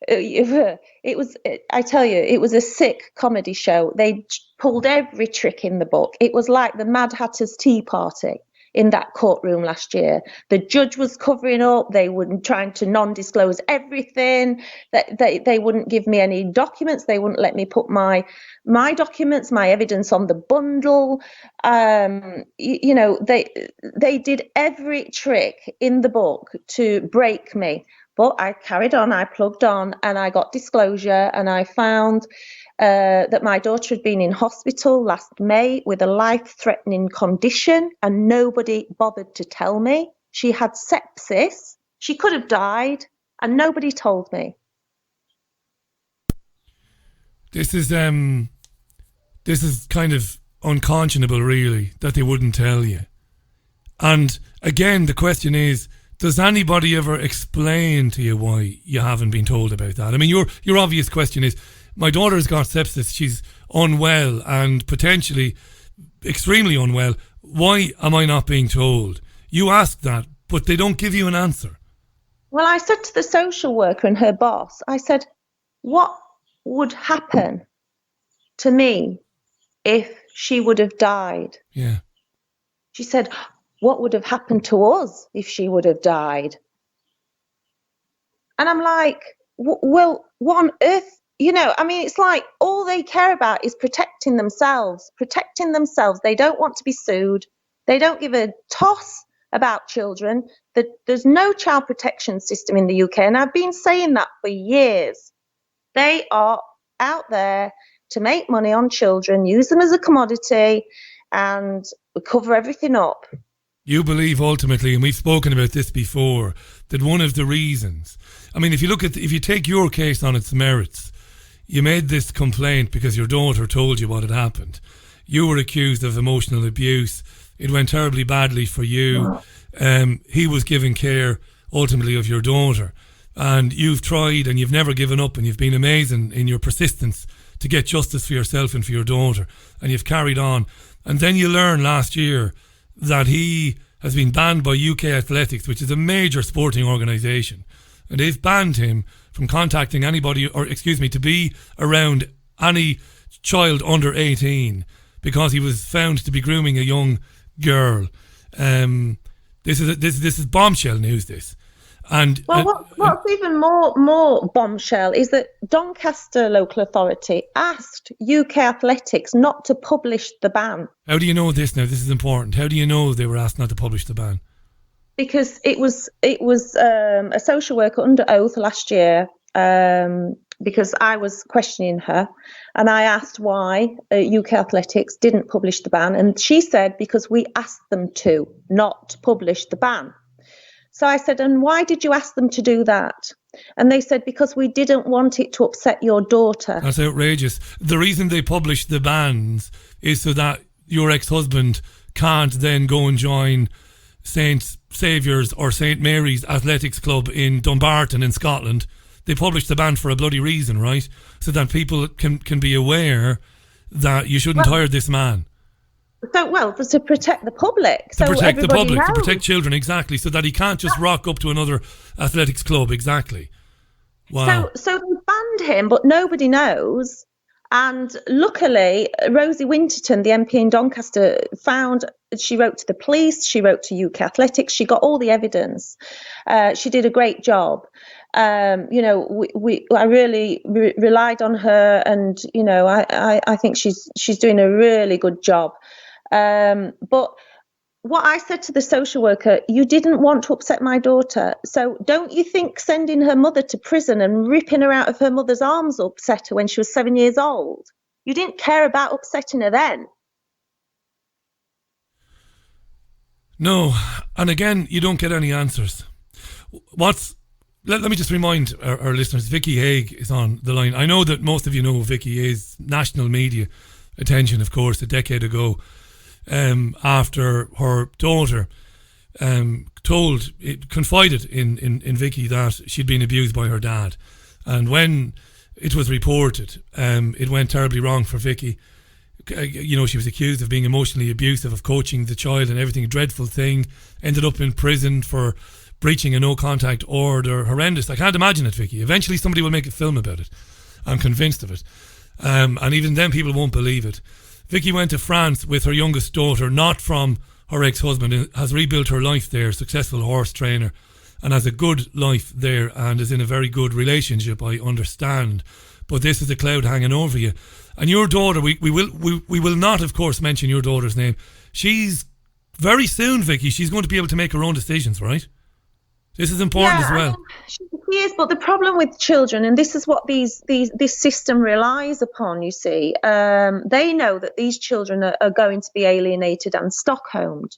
It was, I tell you, it was a sick comedy show. They pulled every trick in the book. It was like the Mad Hatter's Tea Party in that courtroom last year. The judge was covering up. They were trying to non-disclose everything. They wouldn't give me any documents. They wouldn't let me put my documents, my evidence on the bundle. You know, they did every trick in the book to break me. But I carried on, I plugged on, and I got disclosure, and I found that my daughter had been in hospital last May with a life-threatening condition, and nobody bothered to tell me. She had sepsis. She could have died, and nobody told me. This is kind of unconscionable, really, that they wouldn't tell you. And again, the question is, does anybody ever explain to you why you haven't been told about that? I mean, your obvious question is, my daughter's got sepsis, she's unwell and potentially extremely unwell. Why am I not being told? You ask that, but they don't give you an answer. Well, I said to the social worker and her boss, I said, what would happen to me if she would have died? Yeah. She said, what would have happened to us if she would have died? And I'm like, well, what on earth? You know, I mean, it's like all they care about is protecting themselves. They don't want to be sued. They don't give a toss about children. There's no child protection system in the UK, and I've been saying that for years. They are out there to make money on children, use them as a commodity, and cover everything up. You believe ultimately, and we've spoken about this before, that one of the reasons, I mean, if you take your case on its merits, you made this complaint because your daughter told you what had happened. You were accused of emotional abuse, it went terribly badly for you. He was giving care ultimately of your daughter, and you've tried and you've never given up, and you've been amazing in your persistence to get justice for yourself and for your daughter, and you've carried on. And then you learn last year that he has been banned by UK Athletics, which is a major sporting organisation, and they've banned him from contacting anybody, or to be around any child under 18 because he was found to be grooming a young girl. This is bombshell news. This, and what's even more bombshell is that Doncaster local authority asked UK Athletics not to publish the ban. How do you know this now? This is important. How do you know they were asked not to publish the ban? Because it was a social worker under oath last year. Because I was questioning her, and I asked why UK Athletics didn't publish the ban, and she said because we asked them to not publish the ban. So I said, and why did you ask them to do that? And they said, because we didn't want it to upset your daughter. That's outrageous. The reason they publish the bans is so that your ex-husband can't then go and join St. Saviour's or St. Mary's Athletics Club in Dumbarton in Scotland. They publish the ban for a bloody reason, right? So that people can be aware that you shouldn't hire this man. So, to protect the public. To protect the public, to protect children, exactly. So that he can't just rock up to another athletics club, exactly. Wow. So they banned him, but nobody knows. And luckily, Rosie Winterton, the MP in Doncaster, she wrote to the police, she wrote to UK Athletics, she got all the evidence. She did a great job. I really relied on her, and I think she's doing a really good job. But what I said to the social worker, you didn't want to upset my daughter, so don't you think sending her mother to prison and ripping her out of her mother's arms upset her when she was 7 years old? You didn't care about upsetting her then. No, and again, you don't get any answers. Let me just remind our listeners, Vicky Haigh is on the line. I know that most of you know who Vicky is, national media attention, of course, a decade ago, after her daughter confided in Vicky that she'd been abused by her dad. And when it was reported, it went terribly wrong for Vicky. She was accused of being emotionally abusive, of coaching the child and everything, a dreadful thing. Ended up in prison for breaching a no-contact order. Horrendous. I can't imagine it, Vicky. Eventually somebody will make a film about it. I'm convinced of it. And even then people won't believe it. Vicky went to France with her youngest daughter, not from her ex-husband, has rebuilt her life there, successful horse trainer, and has a good life there and is in a very good relationship, I understand. But this is a cloud hanging over you. And your daughter, we will not, of course, mention your daughter's name. She's very soon, Vicky, she's going to be able to make her own decisions, right? This is important as well. She is, but the problem with children, and this is what this system relies upon, you see, they know that these children are going to be alienated and Stockholmed.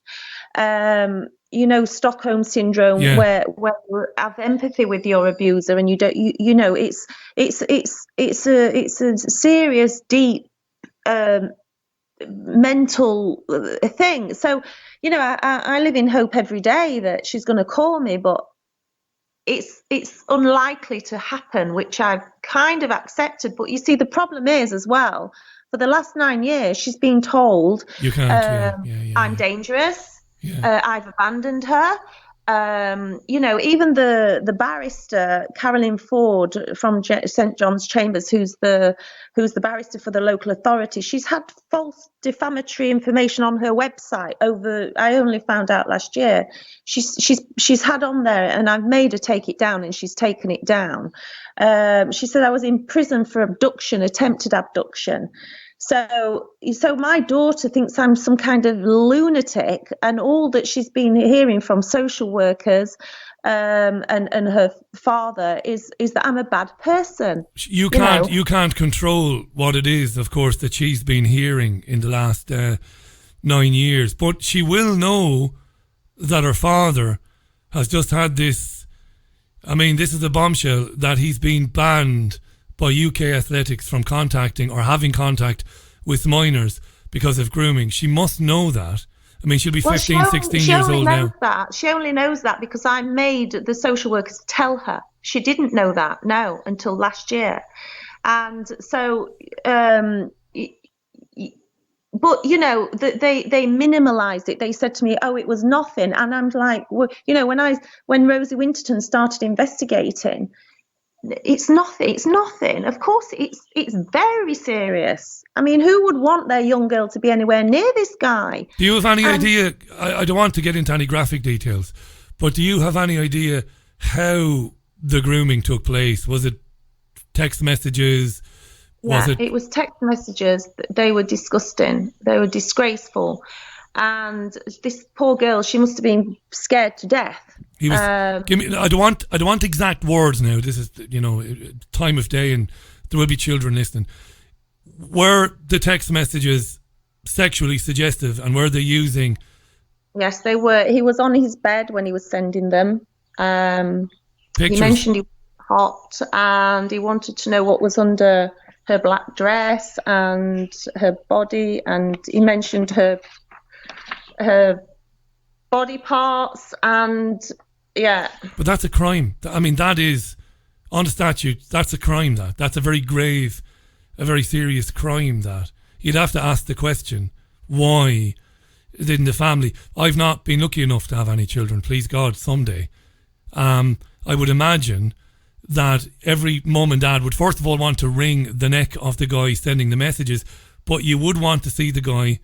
Stockholm syndrome, where you have empathy with your abuser, and you don't, it's a serious, deep mental thing. So, I live in hope every day that she's going to call me, but it's unlikely to happen, which I've kind of accepted. But you see, the problem is as well, for the last 9 years, she's been told you can't, I'm dangerous. I've abandoned her. Even the barrister Carolyn Ford from St John's Chambers, who's the barrister for the local authority, she's had false defamatory information on her website I only found out last year. She's had on there, and I've made her take it down, and she's taken it down. She said I was in prison for attempted abduction. So my daughter thinks I'm some kind of lunatic, and all that she's been hearing from social workers and her father is that I'm a bad person. You can't control what it is, of course, that she's been hearing in the last 9 years, but she will know that her father has just had this. I mean, this is a bombshell, that he's been banned by UK Athletics from contacting or having contact with minors because of grooming. She must know that, I mean, she'll be Well, 15, 16 years old now. She only knows that because I made the social workers tell her. She didn't know that, no, until last year. And so, but, you know, they minimalised it. They said to me, oh, it was nothing. And I'm like, well, you know, when Rosie Winterton started investigating, it's nothing. Of course, it's very serious. I mean, who would want their young girl to be anywhere near this guy? Do you have any idea? I don't want to get into any graphic details, but do you have any idea how the grooming took place? Was it text messages? It was text messages. They were disgusting. They were disgraceful. And this poor girl, she must have been scared to death. He was. I don't want exact words now. This is, you know, time of day, and there will be children listening. Were the text messages sexually suggestive, and were they using? Yes, they were. He was on his bed when he was sending them. Pictures. He mentioned he was hot, and he wanted to know what was under her black dress and her body, and he mentioned her body parts, and But that's a crime. I mean, that is, on the statute, that's a crime. That's a very grave, a very serious crime. That you'd have to ask the question, why didn't the family? I've not been lucky enough to have any children, please God, someday. I would imagine that every mum and dad would first of all want to wring the neck of the guy sending the messages, but you would want to see the guy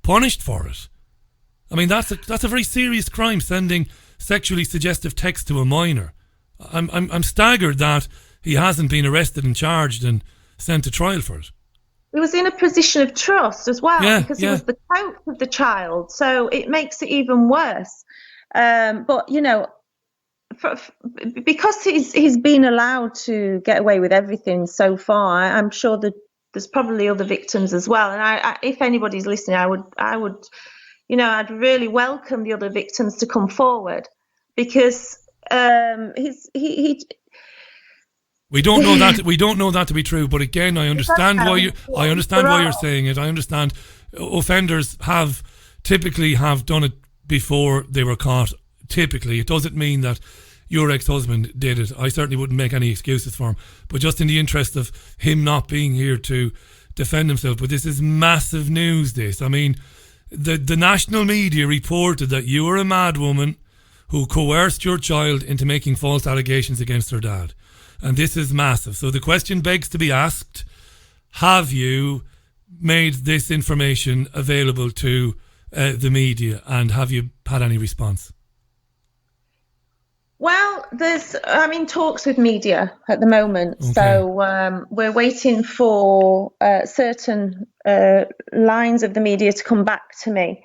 punished for it. I mean, that's a very serious crime, sending sexually suggestive text to a minor. I'm staggered that he hasn't been arrested and charged and sent to trial for it. He was in a position of trust as well, because he was the coach of the child, so it makes it even worse. But you know, because he's been allowed to get away with everything so far, I'm sure that there's probably other victims as well. And I if anybody's listening, I would, you know, I'd really welcome the other victims to come forward, because we don't know that. We don't know that to be true. But again, I understand why you're saying it. I understand offenders typically have done it before they were caught. Typically, it doesn't mean that your ex-husband did it. I certainly wouldn't make any excuses for him. But just in the interest of him not being here to defend himself. But this is massive news. This, I mean, the national media reported that you were a mad woman who coerced your child into making false allegations against her dad. And this is massive. So the question begs to be asked, have you made this information available to the media, and have you had any response? Well, I'm in talks with media at the moment. Okay. So we're waiting for certain lines of the media to come back to me.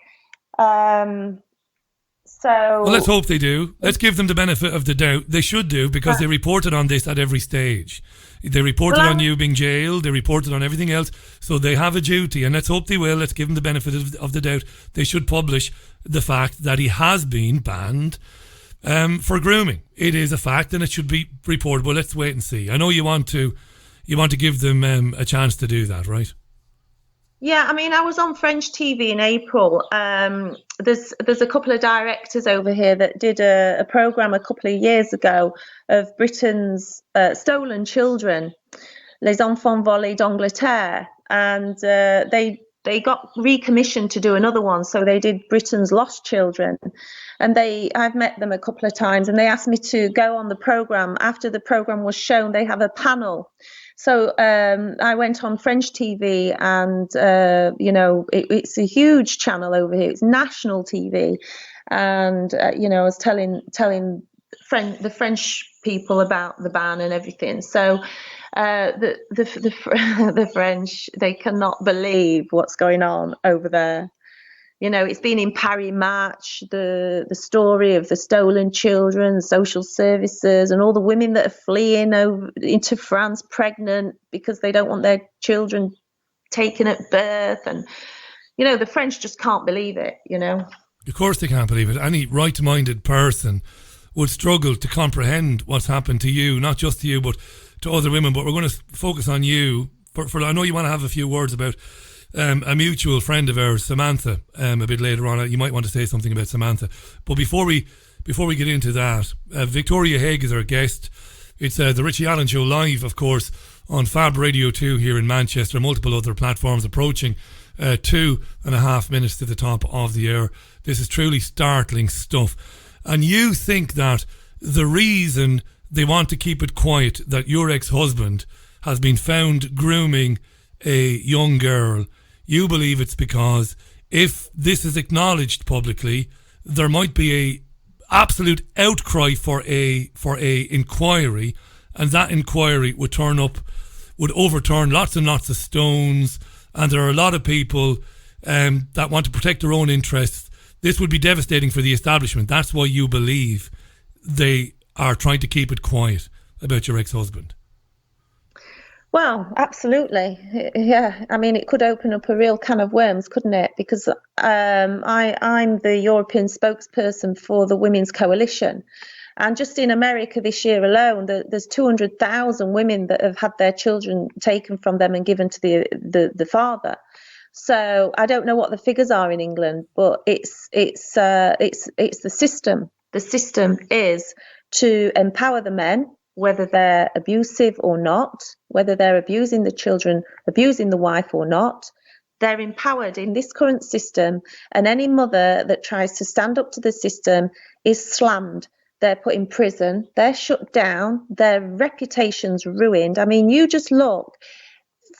Well, let's hope they do. Let's give them the benefit of the doubt. They should do, because they reported on this at every stage. They reported on you being jailed. They reported on everything else. So they have a duty, and let's hope they will. Let's give them the benefit of the doubt. They should publish the fact that he has been banned for grooming. It is a fact, and it should be reported. But let's wait and see. I know you want to give them a chance to do that, right? Yeah, I mean, I was on French TV in April. There's a couple of directors over here that did a programme a couple of years ago of Britain's stolen children, Les Enfants Volés d'Angleterre, and they got recommissioned to do another one. So they did Britain's Lost Children, and I've met them a couple of times, and they asked me to go on the programme. After the programme was shown, they have a panel. So I went on French TV, and you know, it's a huge channel over here. It's national TV, and you know, I was telling the French people about the ban and everything. So the French, they cannot believe what's going on over there. You know, it's been in Paris Match, the story of the stolen children, social services, and all the women that are fleeing over into France pregnant because they don't want their children taken at birth. And, you know, the French just can't believe it, you know. Of course they can't believe it. Any right-minded person would struggle to comprehend what's happened to you, not just to you, but to other women. But we're going to focus on you. For I know you want to have a few words about a mutual friend of ours, Samantha, a bit later on. You might want to say something about Samantha. But before we get into that, Victoria Haigh is our guest. It's the Richie Allen Show live, of course, on Fab Radio 2 here in Manchester, multiple other platforms, approaching 2.5 minutes to the top of the hour. This is truly startling stuff. And you think that the reason they want to keep it quiet, that your ex-husband has been found grooming a young girl, you believe it's because if this is acknowledged publicly, there might be a absolute outcry for a inquiry, and that inquiry would overturn lots and lots of stones, and there are a lot of people that want to protect their own interests. This would be devastating for the establishment. That's why you believe they are trying to keep it quiet about your ex-husband. Well, absolutely. Yeah. I mean, it could open up a real can of worms, couldn't it? Because I'm the European spokesperson for the Women's Coalition. And just in America this year alone, there's 200,000 women that have had their children taken from them and given to the father. So I don't know what the figures are in England, but it's the system. The system is to empower the men, whether they're abusive or not, whether they're abusing the children, abusing the wife or not. They're empowered in this current system, and any mother that tries to stand up to the system is slammed. They're put in prison, they're shut down, their reputation's ruined. I mean, you just look.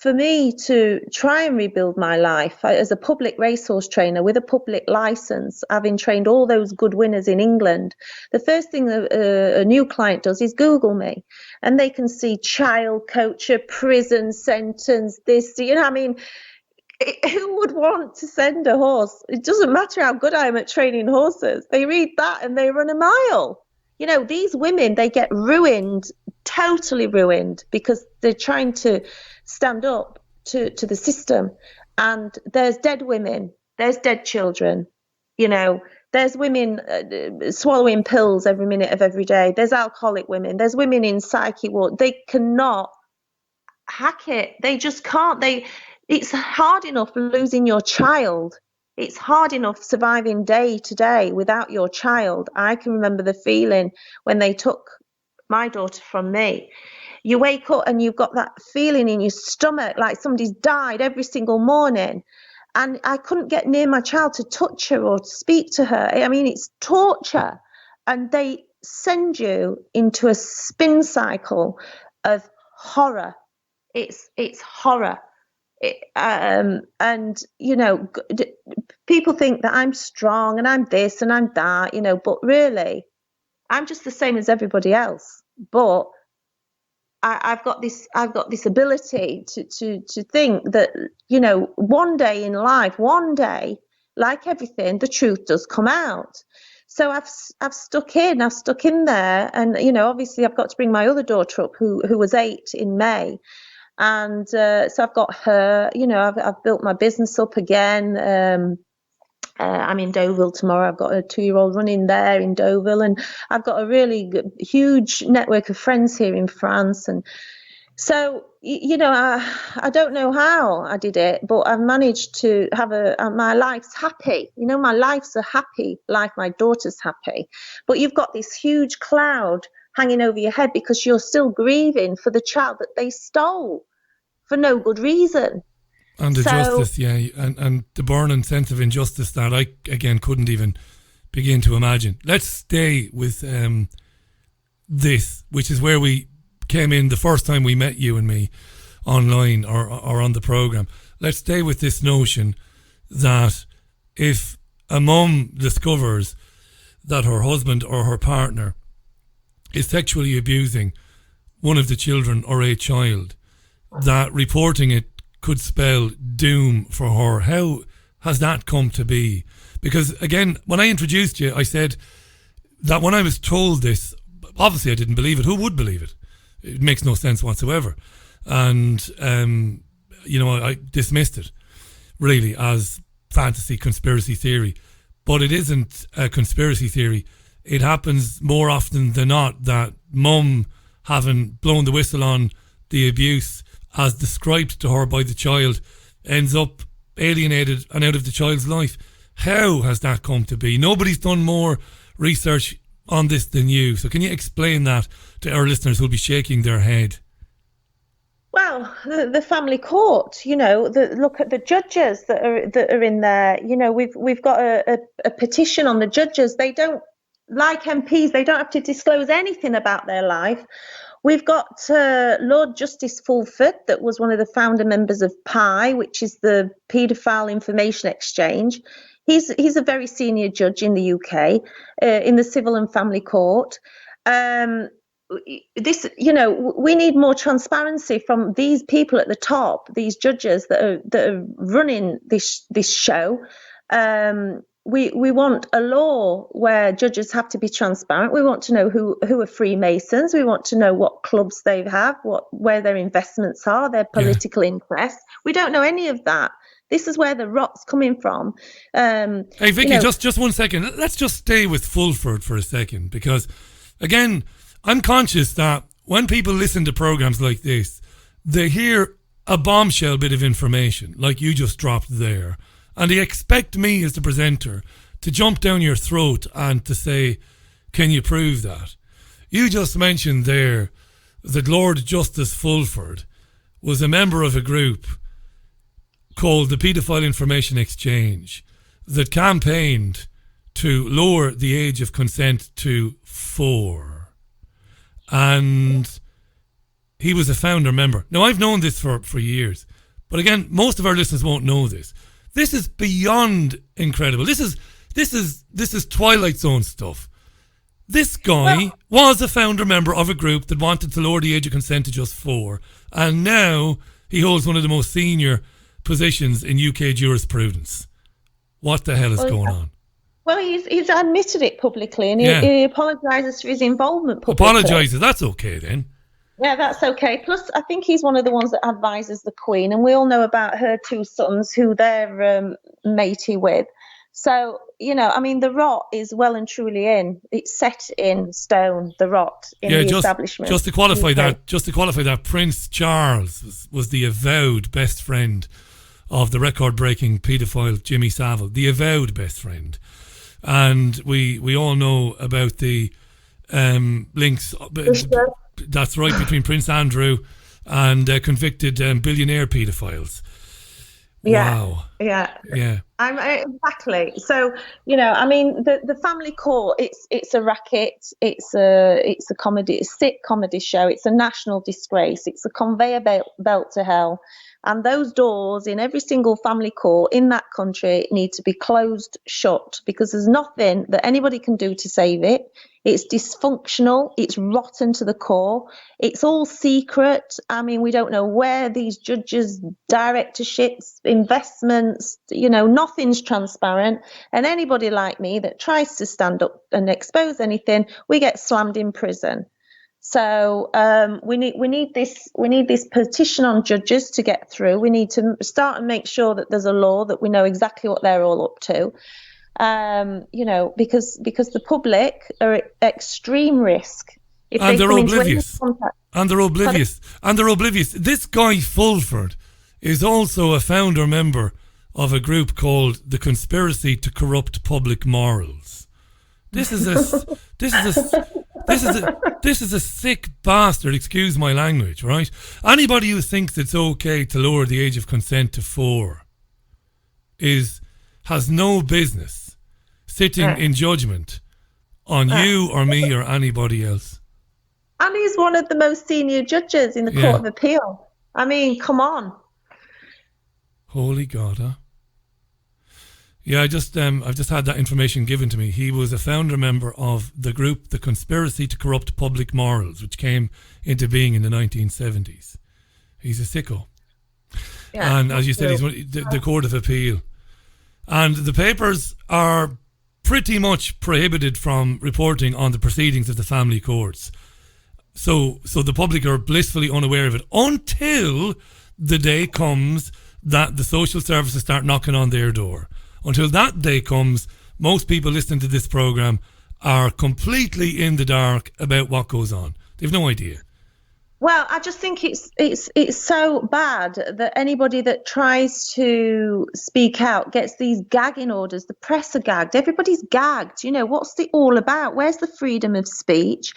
For me to try and rebuild my life as a public racehorse trainer with a public license, having trained all those good winners in England, the first thing a new client does is Google me, and they can see child coacher, prison sentence, this, I mean, who would want to send a horse? It doesn't matter how good I am at training horses. They read that and they run a mile. These women, they get ruined, totally ruined, because they're trying to stand up to the system. And there's dead women, there's dead children, there's women swallowing pills every minute of every day. There's alcoholic women, there's women in psychic ward. They cannot hack it. They just can't. It's hard enough losing your child. It's hard enough surviving day to day without your child. I can remember the feeling when they took my daughter from me. You wake up and you've got that feeling in your stomach like somebody's died every single morning. And I couldn't get near my child to touch her or to speak to her. I mean, it's torture. And they send you into a spin cycle of horror. It's horror. People think that I'm strong and I'm this and I'm that, but really I'm just the same as everybody else. But I've got this ability to think that, one day in life, like everything, the truth does come out. So I've stuck in there, and obviously I've got to bring my other daughter up who was 8 in May. And so I've got her, I've built my business up again. I'm in Deauville tomorrow. I've got a 2-year-old running there in Deauville. And I've got a really huge network of friends here in France. And so, I don't know how I did it, but I've managed to have my life's happy. My life's a happy life. My daughter's happy. But you've got this huge cloud hanging over your head because you're still grieving for the child that they stole for no good reason. And the justice, yeah, and the burning sense of injustice that I, again, couldn't even begin to imagine. Let's stay with this, which is where we came in the first time we met, you and me, online or on the programme. Let's stay with this notion that if a mum discovers that her husband or her partner is sexually abusing one of the children or a child, that reporting it could spell doom for her. How has that come to be? Because, again, when I introduced you, I said that when I was told this, obviously I didn't believe it. Who would believe it? It makes no sense whatsoever. And, I dismissed it, really, as fantasy conspiracy theory. But it isn't a conspiracy theory. It happens more often than not that mum, having blown the whistle on the abuse as described to her by the child, ends up alienated and out of the child's life. How has that come to be? Nobody's done more research on this than you. So can you explain that to our listeners who'll be shaking their head? Well, the family court, look at the judges that are in there. We've got a petition on the judges. They don't, like MPs, they don't have to disclose anything about their life. We've got Lord Justice Fulford, that was one of the founder members of PI, which is the Paedophile Information Exchange. He's a very senior judge in the UK, in the Civil and Family Court. We need more transparency from these people at the top, these judges that are running this show. We want a law where judges have to be transparent. We want to know who are Freemasons. We want to know what clubs they have, where their investments are, their political interests. We don't know any of that. This is where the rot's coming from. Hey, Vicky, just 1 second. Let's just stay with Fulford for a second, because, again, I'm conscious that when people listen to programs like this, they hear a bombshell bit of information, like you just dropped there, and they expect me as the presenter to jump down your throat and to say, can you prove that? You just mentioned there that Lord Justice Fulford was a member of a group called the Paedophile Information Exchange that campaigned to lower the age of consent to 4. And he was a founder member. Now, I've known this for years, but again, most of our listeners won't know this. This is beyond incredible. This is Twilight Zone stuff. This guy was a founder member of a group that wanted to lower the age of consent to just 4, and now he holds one of the most senior positions in UK jurisprudence. What the hell is going on? Well, he's admitted it publicly, and he apologises for his involvement publicly. Apologises, that's okay then. Yeah, that's okay. Plus, I think he's one of the ones that advises the Queen, and we all know about her 2 sons who they're matey with. So, the rot is well and truly in. It's set in stone, the rot in the establishment. Just to qualify that, Prince Charles was the avowed best friend of the record-breaking paedophile Jimmy Savile, the avowed best friend. And we all know about the links. That's right, between Prince Andrew and convicted billionaire paedophiles. Yeah, wow. Yeah. Exactly. So, the family court, it's a racket, it's a comedy, it's a sick comedy show, it's a national disgrace, it's a conveyor belt to hell. And those doors in every single family court in that country need to be closed shut, because there's nothing that anybody can do to save it. It's dysfunctional. It's rotten to the core. It's all secret. We don't know where these judges' directorships, investments, nothing's transparent. And anybody like me that tries to stand up and expose anything, we get slammed in prison. So we need this petition on judges to get through. We need to start and make sure that there's a law, that we know exactly what they're all up to. Because the public are at extreme risk. And they're oblivious. And they're oblivious. This guy Fulford is also a founder member of a group called the Conspiracy to Corrupt Public Morals. This is a sick bastard, excuse my language, right? Anybody who thinks it's okay to lower the age of consent to 4 has no business sitting in judgment on you or me or anybody else. And he's one of the most senior judges in the Court of Appeal. Come on. Holy God, huh? Yeah, I've just had that information given to me. He was a founder member of the group, the Conspiracy to Corrupt Public Morals, which came into being in the 1970s. He's a sicko. Yeah, and as you said, he's the Court of Appeal. And the papers are pretty much prohibited from reporting on the proceedings of the family courts. So the public are blissfully unaware of it until the day comes that the social services start knocking on their door. Until that day comes, most people listening to this programme are completely in the dark about what goes on. They've no idea. Well, I just think it's so bad that anybody that tries to speak out gets these gagging orders. The press are gagged. Everybody's gagged. You know, what's it all about? Where's the freedom of speech?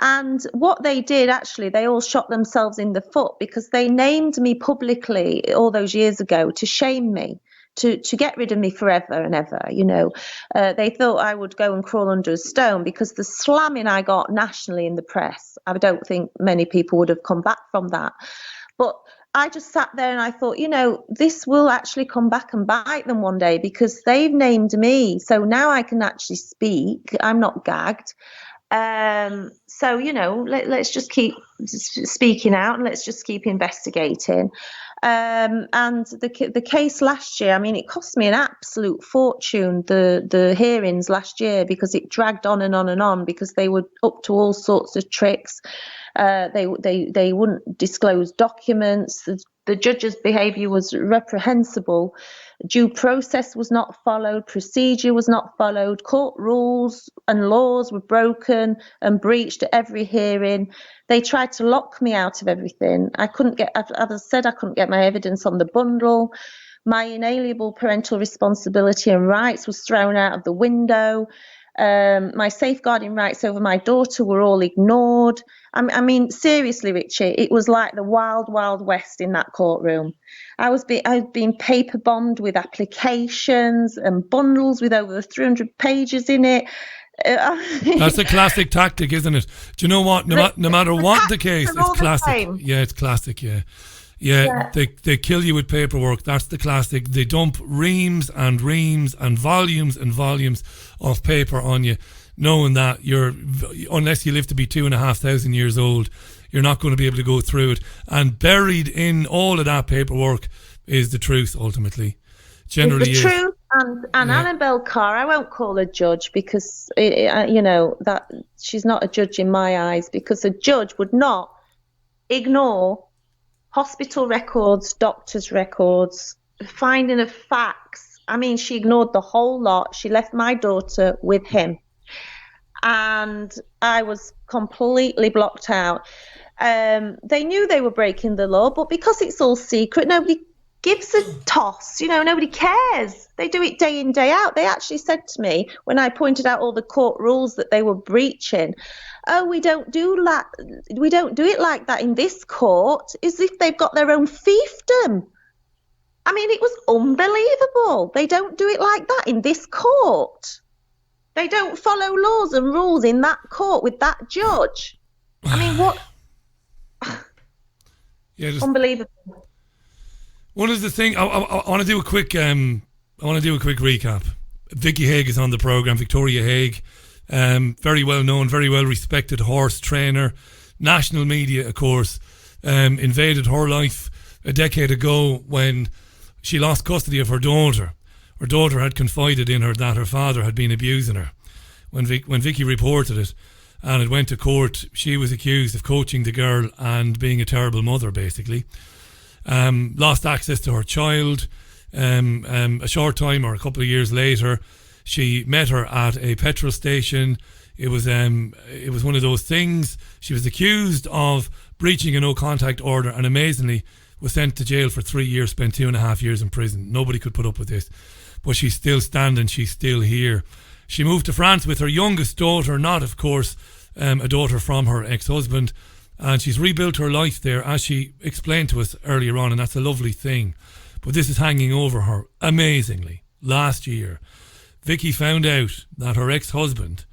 And what they did, actually, they all shot themselves in the foot because they named me publicly all those years ago to shame me. To get rid of me forever and ever, you know. They thought I would go and crawl under a stone because the slamming I got nationally in the press, I don't think many people would have come back from that. But I just sat there and I thought, you know, this will actually come back and bite them one day because they've named me. So now I can actually speak. I'm not gagged. So, you know, let's just keep speaking out and let's just keep investigating. And the case last year, I mean, it cost me an absolute fortune, the hearings last year, because it dragged on and on and on because they were up to all sorts of tricks. They wouldn't disclose documents. The judge's behaviour was reprehensible. Due process was not followed. Procedure was not followed. Court rules and laws were broken and breached at every hearing. They tried to lock me out of everything. I couldn't get, as I said, I couldn't get my evidence on the bundle. My inalienable parental responsibility and rights was thrown out of the window. My safeguarding rights over my daughter were all ignored. I mean, seriously, Richie, it was like the wild, wild west in that courtroom. I was being paper bombed with applications and bundles with over 300 pages in it. That's a classic tactic, isn't it? Do you know what? No matter what the case, it's classic. Yeah, it's classic. Yeah. They kill you with paperwork. That's the classic. They dump reams and volumes of paper on you, knowing that unless you live to be 2,500 years old, you're not going to be able to go through it. And buried in all of that paperwork is the truth, ultimately. Generally, the truth. And Annabelle Carr, I won't call her judge because you know that she's not a judge in my eyes, because a judge would not ignore hospital records, doctors' records, finding of facts. I mean, she ignored the whole lot. She left my daughter with him. And I was completely blocked out. They knew they were breaking the law, but because it's all secret, nobody gives a toss. You know, nobody cares. They do it day in, day out. They actually said to me when I pointed out all the court rules that they were breaching, oh, we don't do it like that in this court, as if they've got their own fiefdom. I mean, it was unbelievable. They don't do it like that in this court. They don't follow laws and rules in that court with that judge. I mean, what? Unbelievable. One of the things I want to do a quick recap. Vicky Haigh is on the program. Victoria Haigh, very well known, very well respected horse trainer. National media, of course, invaded her life a decade ago when she lost custody of her daughter. Her daughter had confided in her that her father had been abusing her. When Vicky reported it and it went to court, she was accused of coaching the girl and being a terrible mother, basically. Lost access to her child. A short time or a couple of years later, she met her at a petrol station. It was one of those things. She was accused of breaching a no contact order and amazingly was sent to jail for 3 years, spent 2.5 years in prison. Nobody could put up with this. But she's still standing, she's still here. She moved to France with her youngest daughter, not of course a daughter from her ex-husband, and she's rebuilt her life there, as she explained to us earlier on, and that's a lovely thing. But this is hanging over her amazingly. Last year, Vicky found out that her ex-husband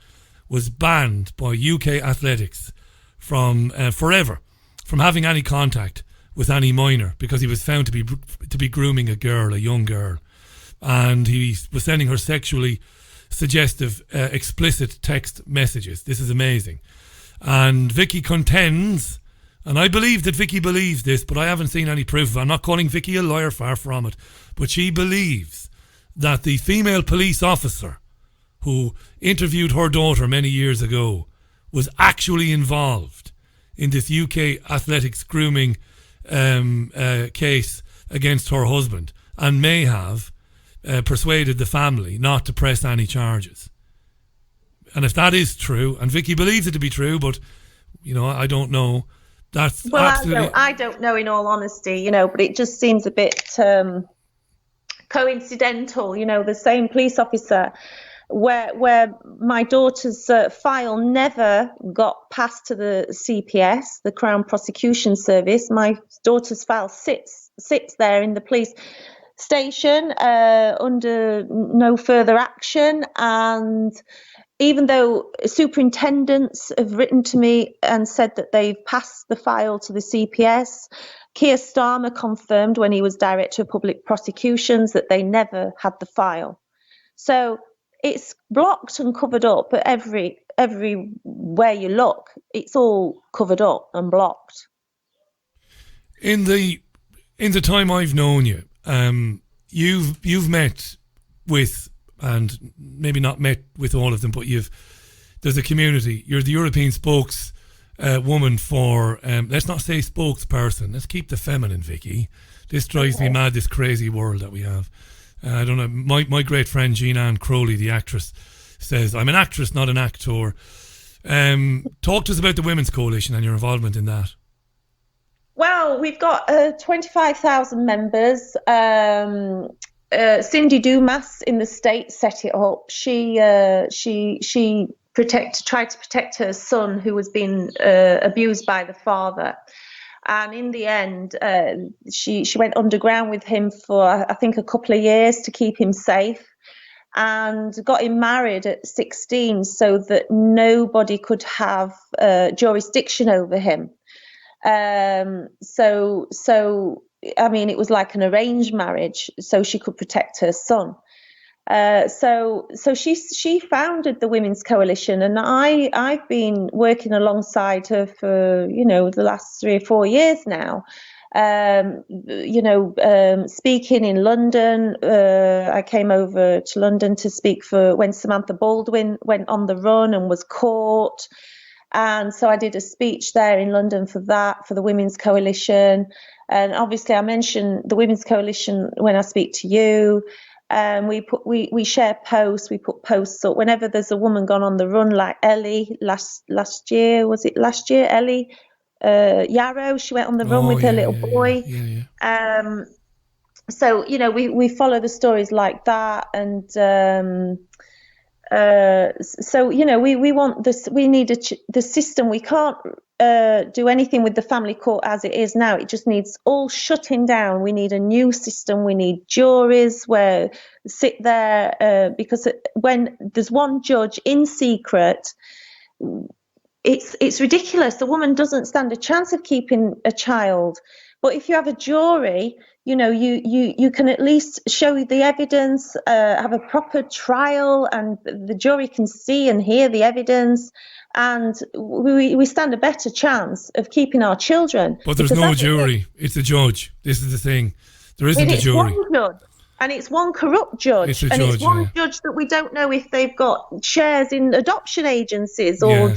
was banned by UK athletics from forever from having any contact with any minor because he was found to be grooming a young girl, and he was sending her sexually suggestive, explicit text messages. This is amazing. And Vicky contends, and I believe that Vicky believes this, but I haven't seen any proof. I'm not calling Vicky a liar, far from it, but she believes that the female police officer who interviewed her daughter many years ago was actually involved in this UK athletics grooming case against her husband, and may have persuaded the family not to press any charges. And if that is true, and Vicky believes it to be true, but you know, I don't know, That's well, absolutely... I don't know, in all honesty, but it just seems a bit coincidental. The same police officer where my daughter's file never got passed to the CPS, the Crown Prosecution Service. My daughter's file sits there in the police station under no further action, and even though superintendents have written to me and said that they've passed the file to the CPS, Keir Starmer confirmed when he was Director of Public Prosecutions that they never had the file. So it's blocked and covered up, but everywhere you look, it's all covered up and blocked. In the time I've known you, you've met with, and maybe not met with all of them, but there's a community. You're the European spokeswoman for, let's not say spokesperson, let's keep the feminine, Vicky. This drives me mad, this crazy world that we have. I don't know, my great friend Jean-Anne Crowley, the actress, says, I'm an actress, not an actor. Talk to us about the Women's Coalition and your involvement in that. Well, we've got 25,000 members. Cindy Dumas in the States set it up. She tried to protect her son, who was being abused by the father. And in the end, she went underground with him for, I think, a couple of years to keep him safe, and got him married at 16 so that nobody could have jurisdiction over him. So I mean, it was like an arranged marriage, so she could protect her son. So she founded the Women's Coalition, and I've been working alongside her for the last 3 or 4 years now. Speaking in London. I came over to London to speak for when Samantha Baldwin went on the run and was caught. And so I did a speech there in London for the Women's Coalition. And obviously I mention the Women's Coalition when I speak to you. We share posts, we put posts up whenever there's a woman gone on the run, like Ellie last year, was it last year? Ellie Yarrow, she went on the run with her little boy. Yeah. So, we follow the stories like that. And so, we want this, we need the system. We can't do anything with the family court as it is now. It just needs all shutting down. We need a new system. We need juries where sit there because when there's one judge in secret, it's ridiculous. The woman doesn't stand a chance of keeping a child. But if you have a jury, you can at least show the evidence, have a proper trial, and the jury can see and hear the evidence, and we stand a better chance of keeping our children. But there's no jury. It's a judge. This is the thing. There isn't a jury. One judge. And it's one corrupt judge. It's one judge that we don't know if they've got shares in adoption agencies or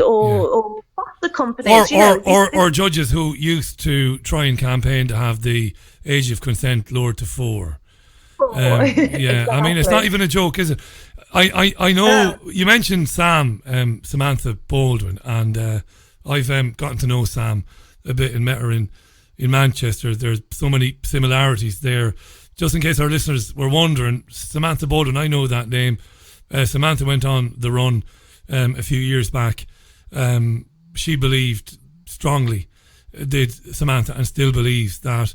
foster companies. Or judges who used to try and campaign to have the age of consent lowered to 4. Exactly. I mean, it's not even a joke, is it? I know you mentioned Samantha Baldwin, and I've gotten to know Sam a bit and met her in Manchester. There's so many similarities there. Just in case our listeners were wondering, Samantha Baldwin, I know that name. Samantha went on the run a few years back. She believed strongly, did Samantha, and still believes that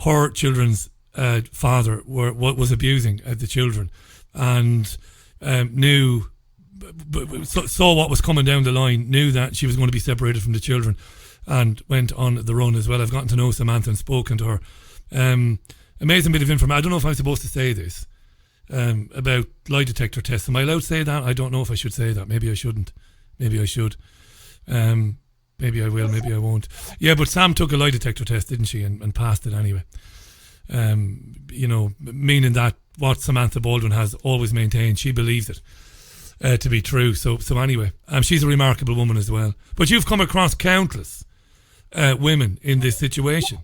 her children's father was abusing the children, and knew, saw what was coming down the line, knew that she was going to be separated from the children, and went on the run as well. I've gotten to know Samantha and spoken to her. Amazing bit of information. I don't know if I'm supposed to say this about lie detector tests. Am I allowed to say that? I don't know if I should say that. Maybe I shouldn't. Maybe I should. Maybe I will. Maybe I won't. Yeah, but Sam took a lie detector test, didn't she? And passed it anyway. Meaning that what Samantha Baldwin has always maintained, she believes it to be true. So anyway, she's a remarkable woman as well. But you've come across countless women in this situation.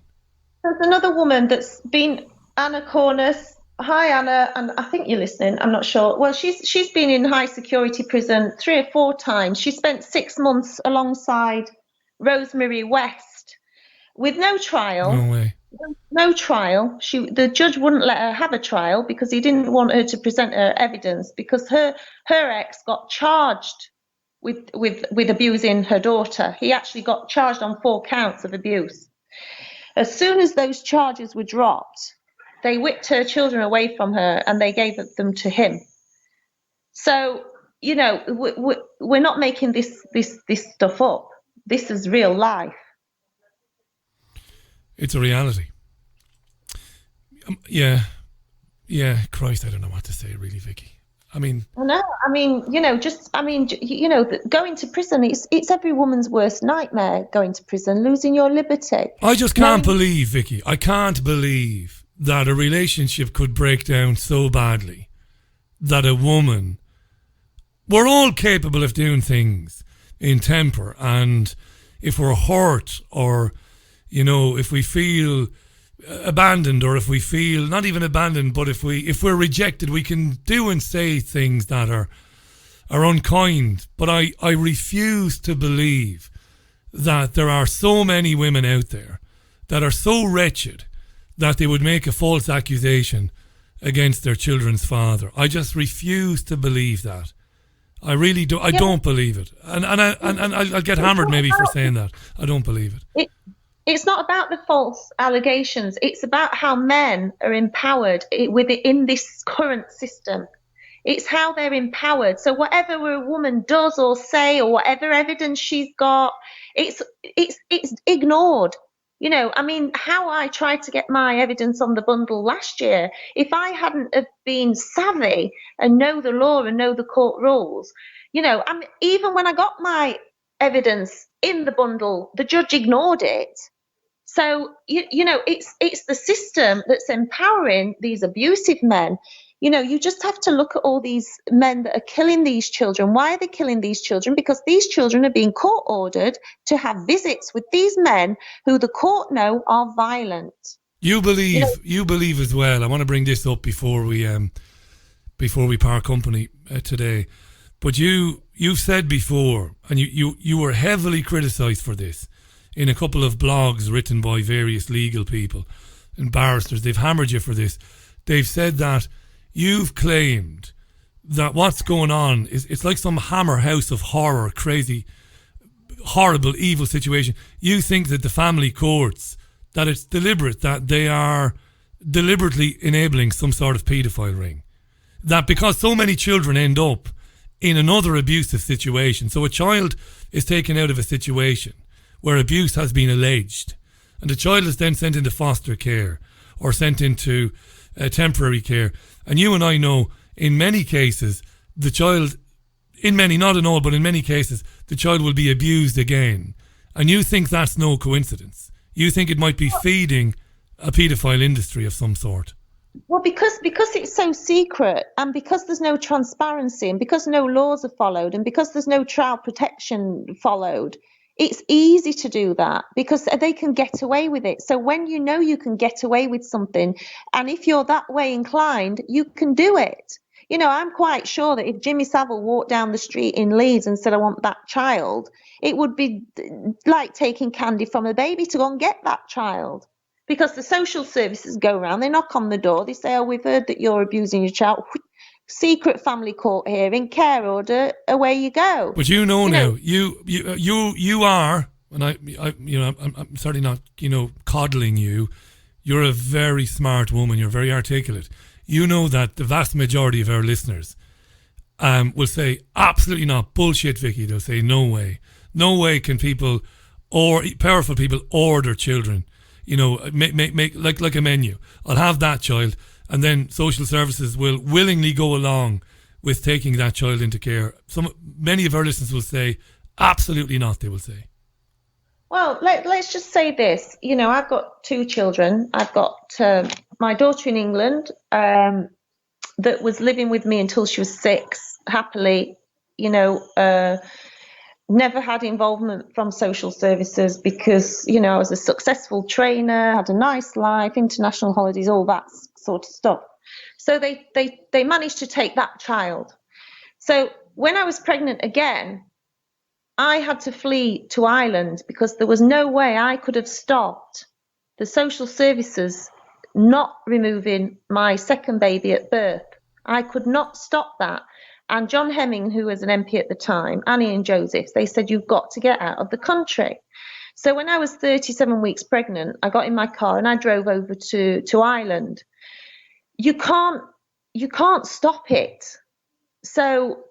There's another woman that's been, Anna Cornus. Hi, Anna, and I think you're listening. I'm not sure. Well, she's been in high security prison 3 or 4 times. She spent 6 months alongside Rosemary West, with no trial. No way. No trial. The judge wouldn't let her have a trial because he didn't want her to present her evidence, because her ex got charged with abusing her daughter. He actually got charged on 4 counts of abuse. As soon as those charges were dropped, they whipped her children away from her and they gave them to him. So, you know, we're not making this stuff up. This is real life. It's a reality. Yeah, Christ, I don't know what to say, really, Vicky. I mean, going to prison, it's every woman's worst nightmare, going to prison, losing your liberty. I just can't believe, Vicky, I can't believe that a relationship could break down so badly that a woman, we're all capable of doing things in temper, and if we're hurt, or, you know, if we feel abandoned, or if we feel not even abandoned, but if we're rejected, we can do and say things that are unkind. But I refuse to believe that there are so many women out there that are so wretched that they would make a false accusation against their children's father. I just refuse to believe that. I really do. I don't believe it, and I'll get hammered maybe for saying that. I don't believe it. It's not about the false allegations. It's about how men are empowered within this current system. It's how they're empowered. So whatever a woman does or say, or whatever evidence she's got, it's ignored. You know, I mean, how I tried to get my evidence on the bundle last year, if I hadn't have been savvy and know the law and know the court rules, you know, even when I got my evidence in the bundle, the judge ignored it. So, you know, it's the system that's empowering these abusive men. You know, you just have to look at all these men that are killing these children. Why are they killing these children? Because these children are being court ordered to have visits with these men who the court know are violent. You believe as well. I want to bring this up before we part company today. But you've said before, and you were heavily criticised for this in a couple of blogs written by various legal people and barristers. They've hammered you for this. They've said that you've claimed that what's going on is it's like some Hammer House of horror, crazy, horrible, evil situation. You think that the family courts, that it's deliberate, that they are deliberately enabling some sort of paedophile ring. That because so many children end up in another abusive situation. So a child is taken out of a situation where abuse has been alleged, and the child is then sent into foster care or sent into temporary care. And you and I know in many cases, the child, in many, not in all, but in many cases, the child will be abused again. And you think that's no coincidence. You think it might be feeding a paedophile industry of some sort. Well, because it's so secret, and because there's no transparency, and because no laws are followed, and because there's no child protection followed, it's easy to do that because they can get away with it. So when you know you can get away with something, and if you're that way inclined, you can do it. You know, I'm quite sure that if Jimmy Savile walked down the street in Leeds and said, I want that child, it would be like taking candy from a baby to go and get that child. Because the social services go around, they knock on the door, they say, oh, we've heard that you're abusing your child. Secret family court hearing, care order, away you go. But you know now, you are, and I'm certainly not, coddling you. You're a very smart woman. You're very articulate. You know that the vast majority of our listeners will say, absolutely not, bullshit, Vicky. They'll say, no way can people, or powerful people, order children. Make like a menu. I'll have that child. And then social services will willingly go along with taking that child into care. Many of our listeners will say, absolutely not, they will say. Well, let's just say this. I've got 2 children. I've got my daughter in England that was living with me until she was 6, happily, never had involvement from social services because, I was a successful trainer, had a nice life, international holidays, all that sort of stuff. So they managed to take that child. So when I was pregnant again, I had to flee to Ireland because there was no way I could have stopped the social services not removing my second baby at birth. I could not stop that. And John Hemming, who was an MP at the time, Annie and Joseph, they said, you've got to get out of the country. So when I was 37 weeks pregnant, I got in my car and I drove over to Ireland. You can't stop it. So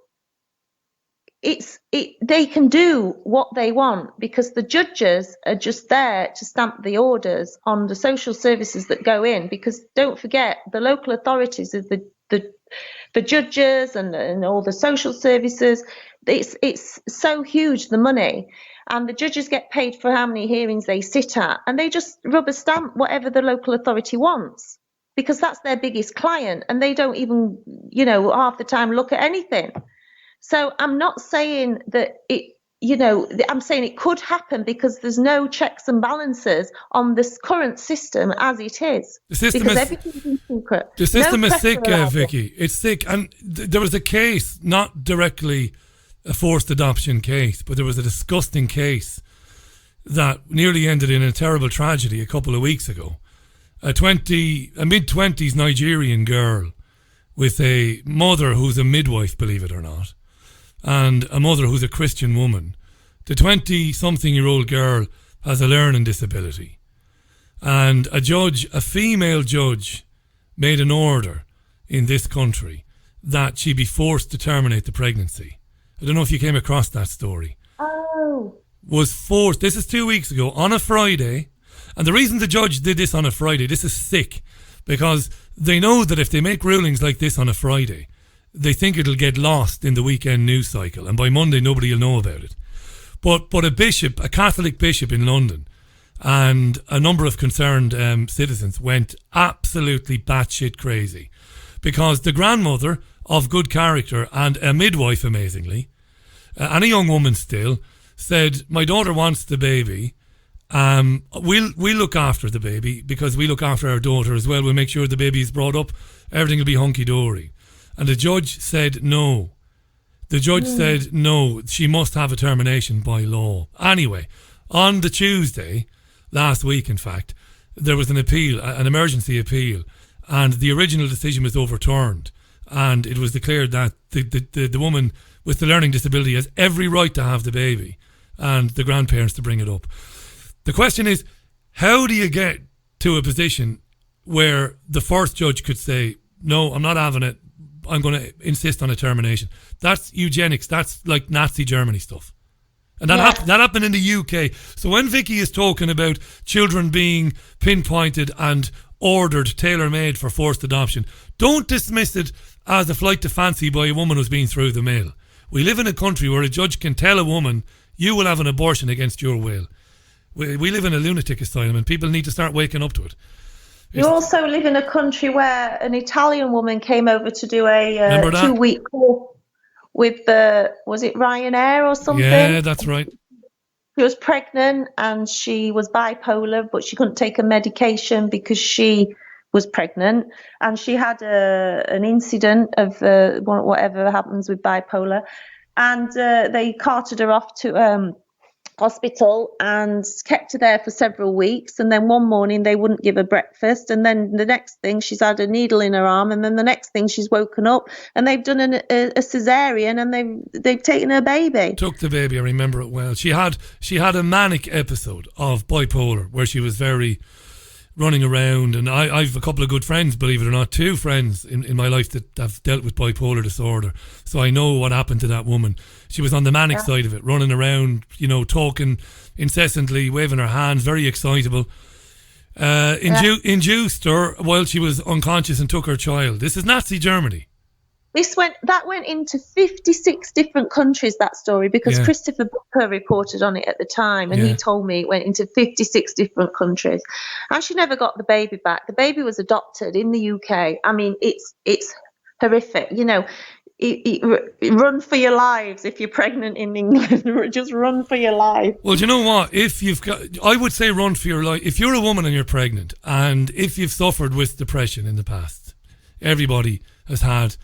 they can do what they want because the judges are just there to stamp the orders on the social services that go in, because don't forget, the local authorities are the judges and all the social services. It's so huge, the money, and the judges get paid for how many hearings they sit at, and they just rubber stamp whatever the local authority wants because that's their biggest client, and they don't even, half the time look at anything. So I'm not saying that I'm saying it could happen because there's no checks and balances on this current system as it is. The system because is everything's in secret. The system No is sick, pressure allowed. Vicky. It's sick. And there was a case, not directly a forced adoption case, but there was a disgusting case that nearly ended in a terrible tragedy a couple of weeks ago. A mid-20s Nigerian girl with a mother who's a midwife, believe it or not, and a mother who's a Christian woman. The 20-something-year-old girl has a learning disability. And a female judge, made an order in this country that she be forced to terminate the pregnancy. I don't know if you came across that story. Oh. Was forced, this is 2 weeks ago, on a Friday. And the reason the judge did this on a Friday, this is sick, because they know that if they make rulings like this on a Friday, they think it'll get lost in the weekend news cycle, and by Monday nobody will know about it. But a Catholic bishop in London, and a number of concerned citizens went absolutely batshit crazy, because the grandmother of good character and a midwife, amazingly, and a young woman still, said, my daughter wants the baby. We'll look after the baby because we look after our daughter as well. We'll make sure the baby is brought up. Everything will be hunky-dory. And the judge said no. The judge said no, she must have a termination by law. Anyway, on the Tuesday, last week in fact, there was an appeal, an emergency appeal, and the original decision was overturned. And it was declared that the woman with the learning disability has every right to have the baby and the grandparents to bring it up. The question is, how do you get to a position where the first judge could say, no, I'm not having it, I'm going to insist on a termination? That's eugenics. That's like Nazi Germany stuff. And that happened in the UK. So when Vicky is talking about children being pinpointed and ordered, tailor-made for forced adoption, don't dismiss it as a flight to fancy by a woman who's been through the mill. We live in a country where a judge can tell a woman, you will have an abortion against your will. We live in a lunatic asylum, and people need to start waking up to it. You also live in a country where an Italian woman came over to do a 2-week course with was it Ryanair or something? Yeah, that's right. She was pregnant and she was bipolar, but she couldn't take a medication because she was pregnant, and she had an incident of whatever happens with bipolar, and they carted her off to hospital and kept her there for several weeks, and then one morning they wouldn't give her breakfast, and then the next thing she's had a needle in her arm, and then the next thing she's woken up and they've done a cesarean and they've taken her baby. Took the baby, I remember it well. She had a manic episode of bipolar where she was very running around, and I've a couple of good friends, believe it or not, 2 friends in my life that have dealt with bipolar disorder, so I know what happened to that woman. She was on the manic side of it, running around, talking incessantly, waving her hands, very excitable. Induced her while she was unconscious and took her child. This is Nazi Germany. That went into 56 different countries, that story, because Christopher Booker reported on it at the time, and he told me it went into 56 different countries. And she never got the baby back. The baby was adopted in the UK. I mean, it's horrific. Run for your lives if you're pregnant in England. Just run for your life. Well, do you know what? I would say run for your life. If you're a woman and you're pregnant, and if you've suffered with depression in the past, everybody has had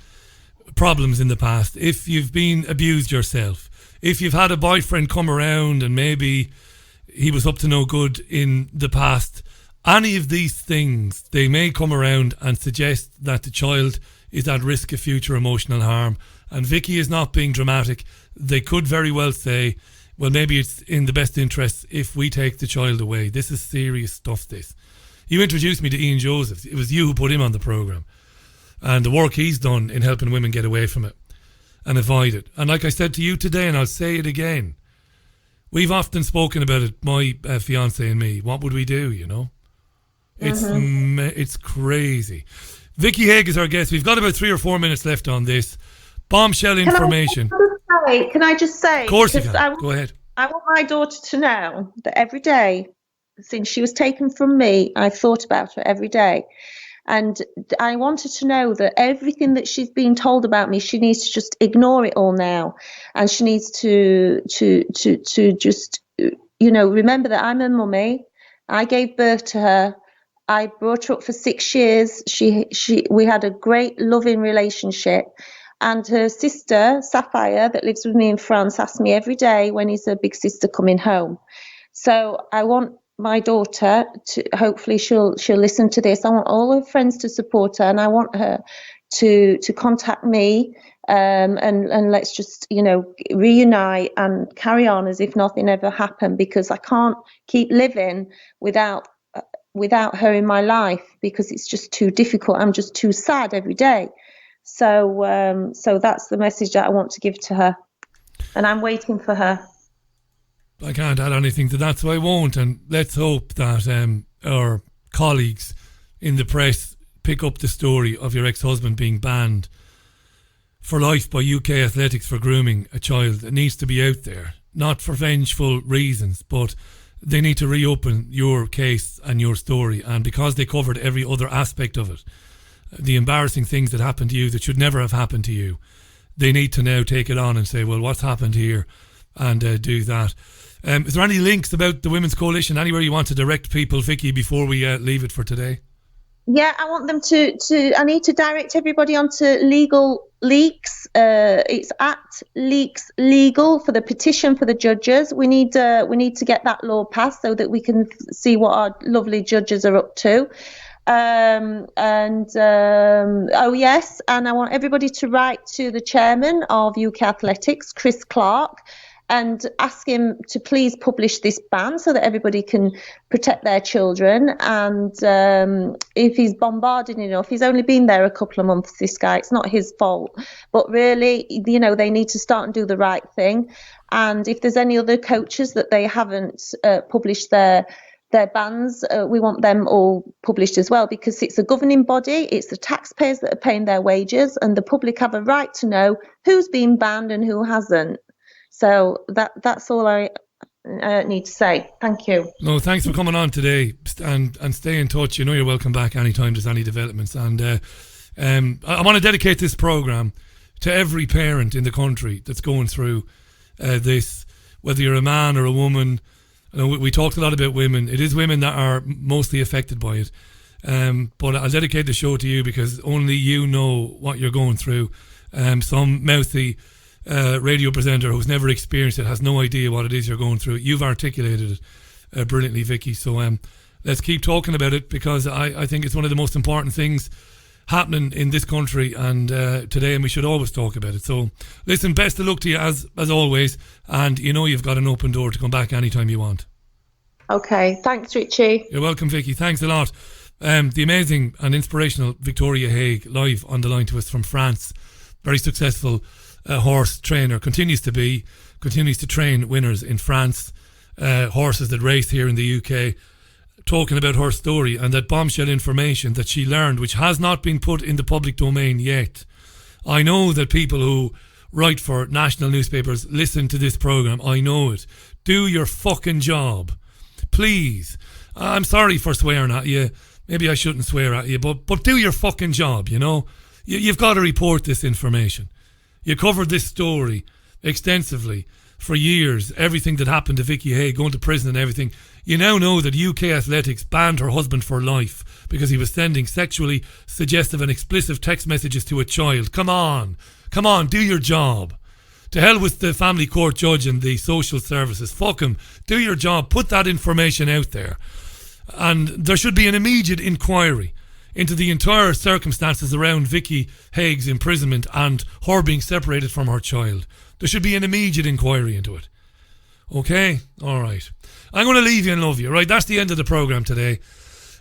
problems in the past, if you've been abused yourself, if you've had a boyfriend come around and maybe he was up to no good in the past, any of these things, they may come around and suggest that the child is at risk of future emotional harm. And Vicky is not being dramatic. They could very well say, well, maybe it's in the best interest if we take the child away. This is serious stuff, this. You introduced me to Ian Joseph. It was you who put him on the programme. And the work he's done in helping women get away from it and avoid it. And like I said to you today, and I'll say it again, we've often spoken about it, my fiancé and me. What would we do, you know? It's crazy. Vicky Haigh is our guest. We've got about 3 or 4 minutes left on this. Bombshell information. Can I just say? Of course you can. Go ahead. I want my daughter to know that every day since she was taken from me, I thought about her every day. And I wanted to know that everything that she's been told about me, she needs to just ignore it all now. And she needs to just, remember that I'm her mummy. I gave birth to her. I brought her up for 6 years. We had a great loving relationship. And her sister, Sapphire, that lives with me in France, asks me every day, when is her big sister coming home? So I want my daughter to, hopefully she'll listen to this. I want all her friends to support her, and I want her to contact me, and let's just, reunite and carry on as if nothing ever happened, because I can't keep living without her in my life, because it's just too difficult. I'm just too sad every day. So that's the message that I want to give to her, and I'm waiting for her. I can't add anything to that, so I won't. And let's hope that our colleagues in the press pick up the story of your ex-husband being banned for life by UK Athletics for grooming a child. It needs to be out there, not for vengeful reasons, but they need to reopen your case and your story. And because they covered every other aspect of it, the embarrassing things that happened to you that should never have happened to you, they need to now take it on and say, well, what's happened here, and do that. Is there any links about the Women's Coalition, anywhere you want to direct people, Vicky, before we leave it for today? Yeah, I want them I need to direct everybody onto Legal Leaks. It's at Leaks Legal for the petition for the judges. We need to get that law passed so that we can see what our lovely judges are up to. And I want everybody to write to the chairman of UK Athletics, Chris Clark, and ask him to please publish this ban so that everybody can protect their children. And if he's bombarded enough, he's only been there a couple of months, this guy, it's not his fault. But really, they need to start and do the right thing. And if there's any other coaches that they haven't published their bans, we want them all published as well, because it's a governing body, it's the taxpayers that are paying their wages, and the public have a right to know who's been banned and who hasn't. So that's all I need to say. Thank you. No, thanks for coming on today, and stay in touch. You're welcome back anytime there's any developments. And I want to dedicate this programme to every parent in the country that's going through this, whether you're a man or a woman. We talked a lot about women. It is women that are mostly affected by it. But I'll dedicate the show to you, because only you know what you're going through. Some mouthy radio presenter who's never experienced it has no idea what it is you're going through. You've articulated it brilliantly, Vicky. So let's keep talking about it, because I think it's one of the most important things happening in this country and today, and we should always talk about it. So listen, best of luck to you as always, and you've got an open door to come back anytime you want. Okay, thanks, Richie. You're welcome, Vicky. Thanks a lot. The amazing and inspirational Victoria Haigh, live on the line to us from France. Very successful horse trainer, continues to train winners in France, horses that race here in the UK, talking about her story and that bombshell information that she learned, which has not been put in the public domain yet. I know that people who write for national newspapers listen to this programme. I know it. Do your fucking job, please. I'm sorry for swearing at you. Maybe I shouldn't swear at you, but do your fucking job. You've got to report this information. You covered this story extensively for years, everything that happened to Vicky Haigh, going to prison and everything. You now know that UK Athletics banned her husband for life because he was sending sexually suggestive and explicit text messages to a child. Come on, do your job. To hell with the family court judge and the social services. Fuck them. Do your job. Put that information out there. And there should be an immediate inquiry into the entire circumstances around Vicky Haig's imprisonment and her being separated from her child. There should be an immediate inquiry into it. Okay? All right. I'm going to leave you and love you. Right, that's the end of the programme today.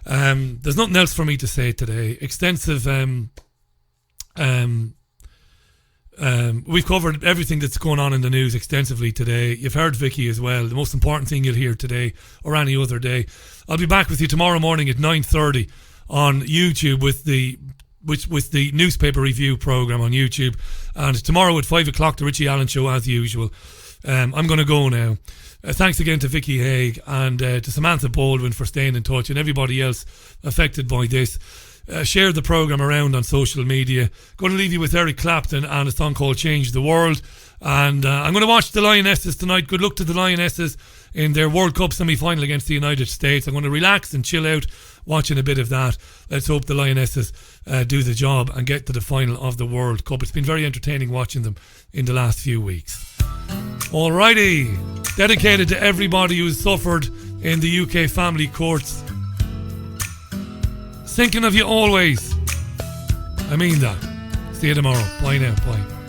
There's nothing else for me to say today. Extensive... we've covered everything that's going on in the news extensively today. You've heard Vicky as well. The most important thing you'll hear today or any other day. I'll be back with you tomorrow morning at 9:30 on YouTube with the newspaper review programme on YouTube. And tomorrow at 5 o'clock, the Richie Allen Show as usual. I'm going to go now. Thanks again to Vicky Haigh and to Samantha Baldwin for staying in touch and everybody else affected by this. Share the programme around on social media. Going to leave you with Eric Clapton and a song called Change the World. And I'm going to watch the Lionesses tonight. Good luck to the Lionesses in their World Cup semi-final against the United States. I'm going to relax and chill out watching a bit of that. Let's hope the Lionesses do the job and get to the final of the World Cup. It's been very entertaining watching them in the last few weeks. Alrighty. Dedicated to everybody who's suffered in the UK family courts. Thinking of you always. I mean that. See you tomorrow. Bye now. Bye.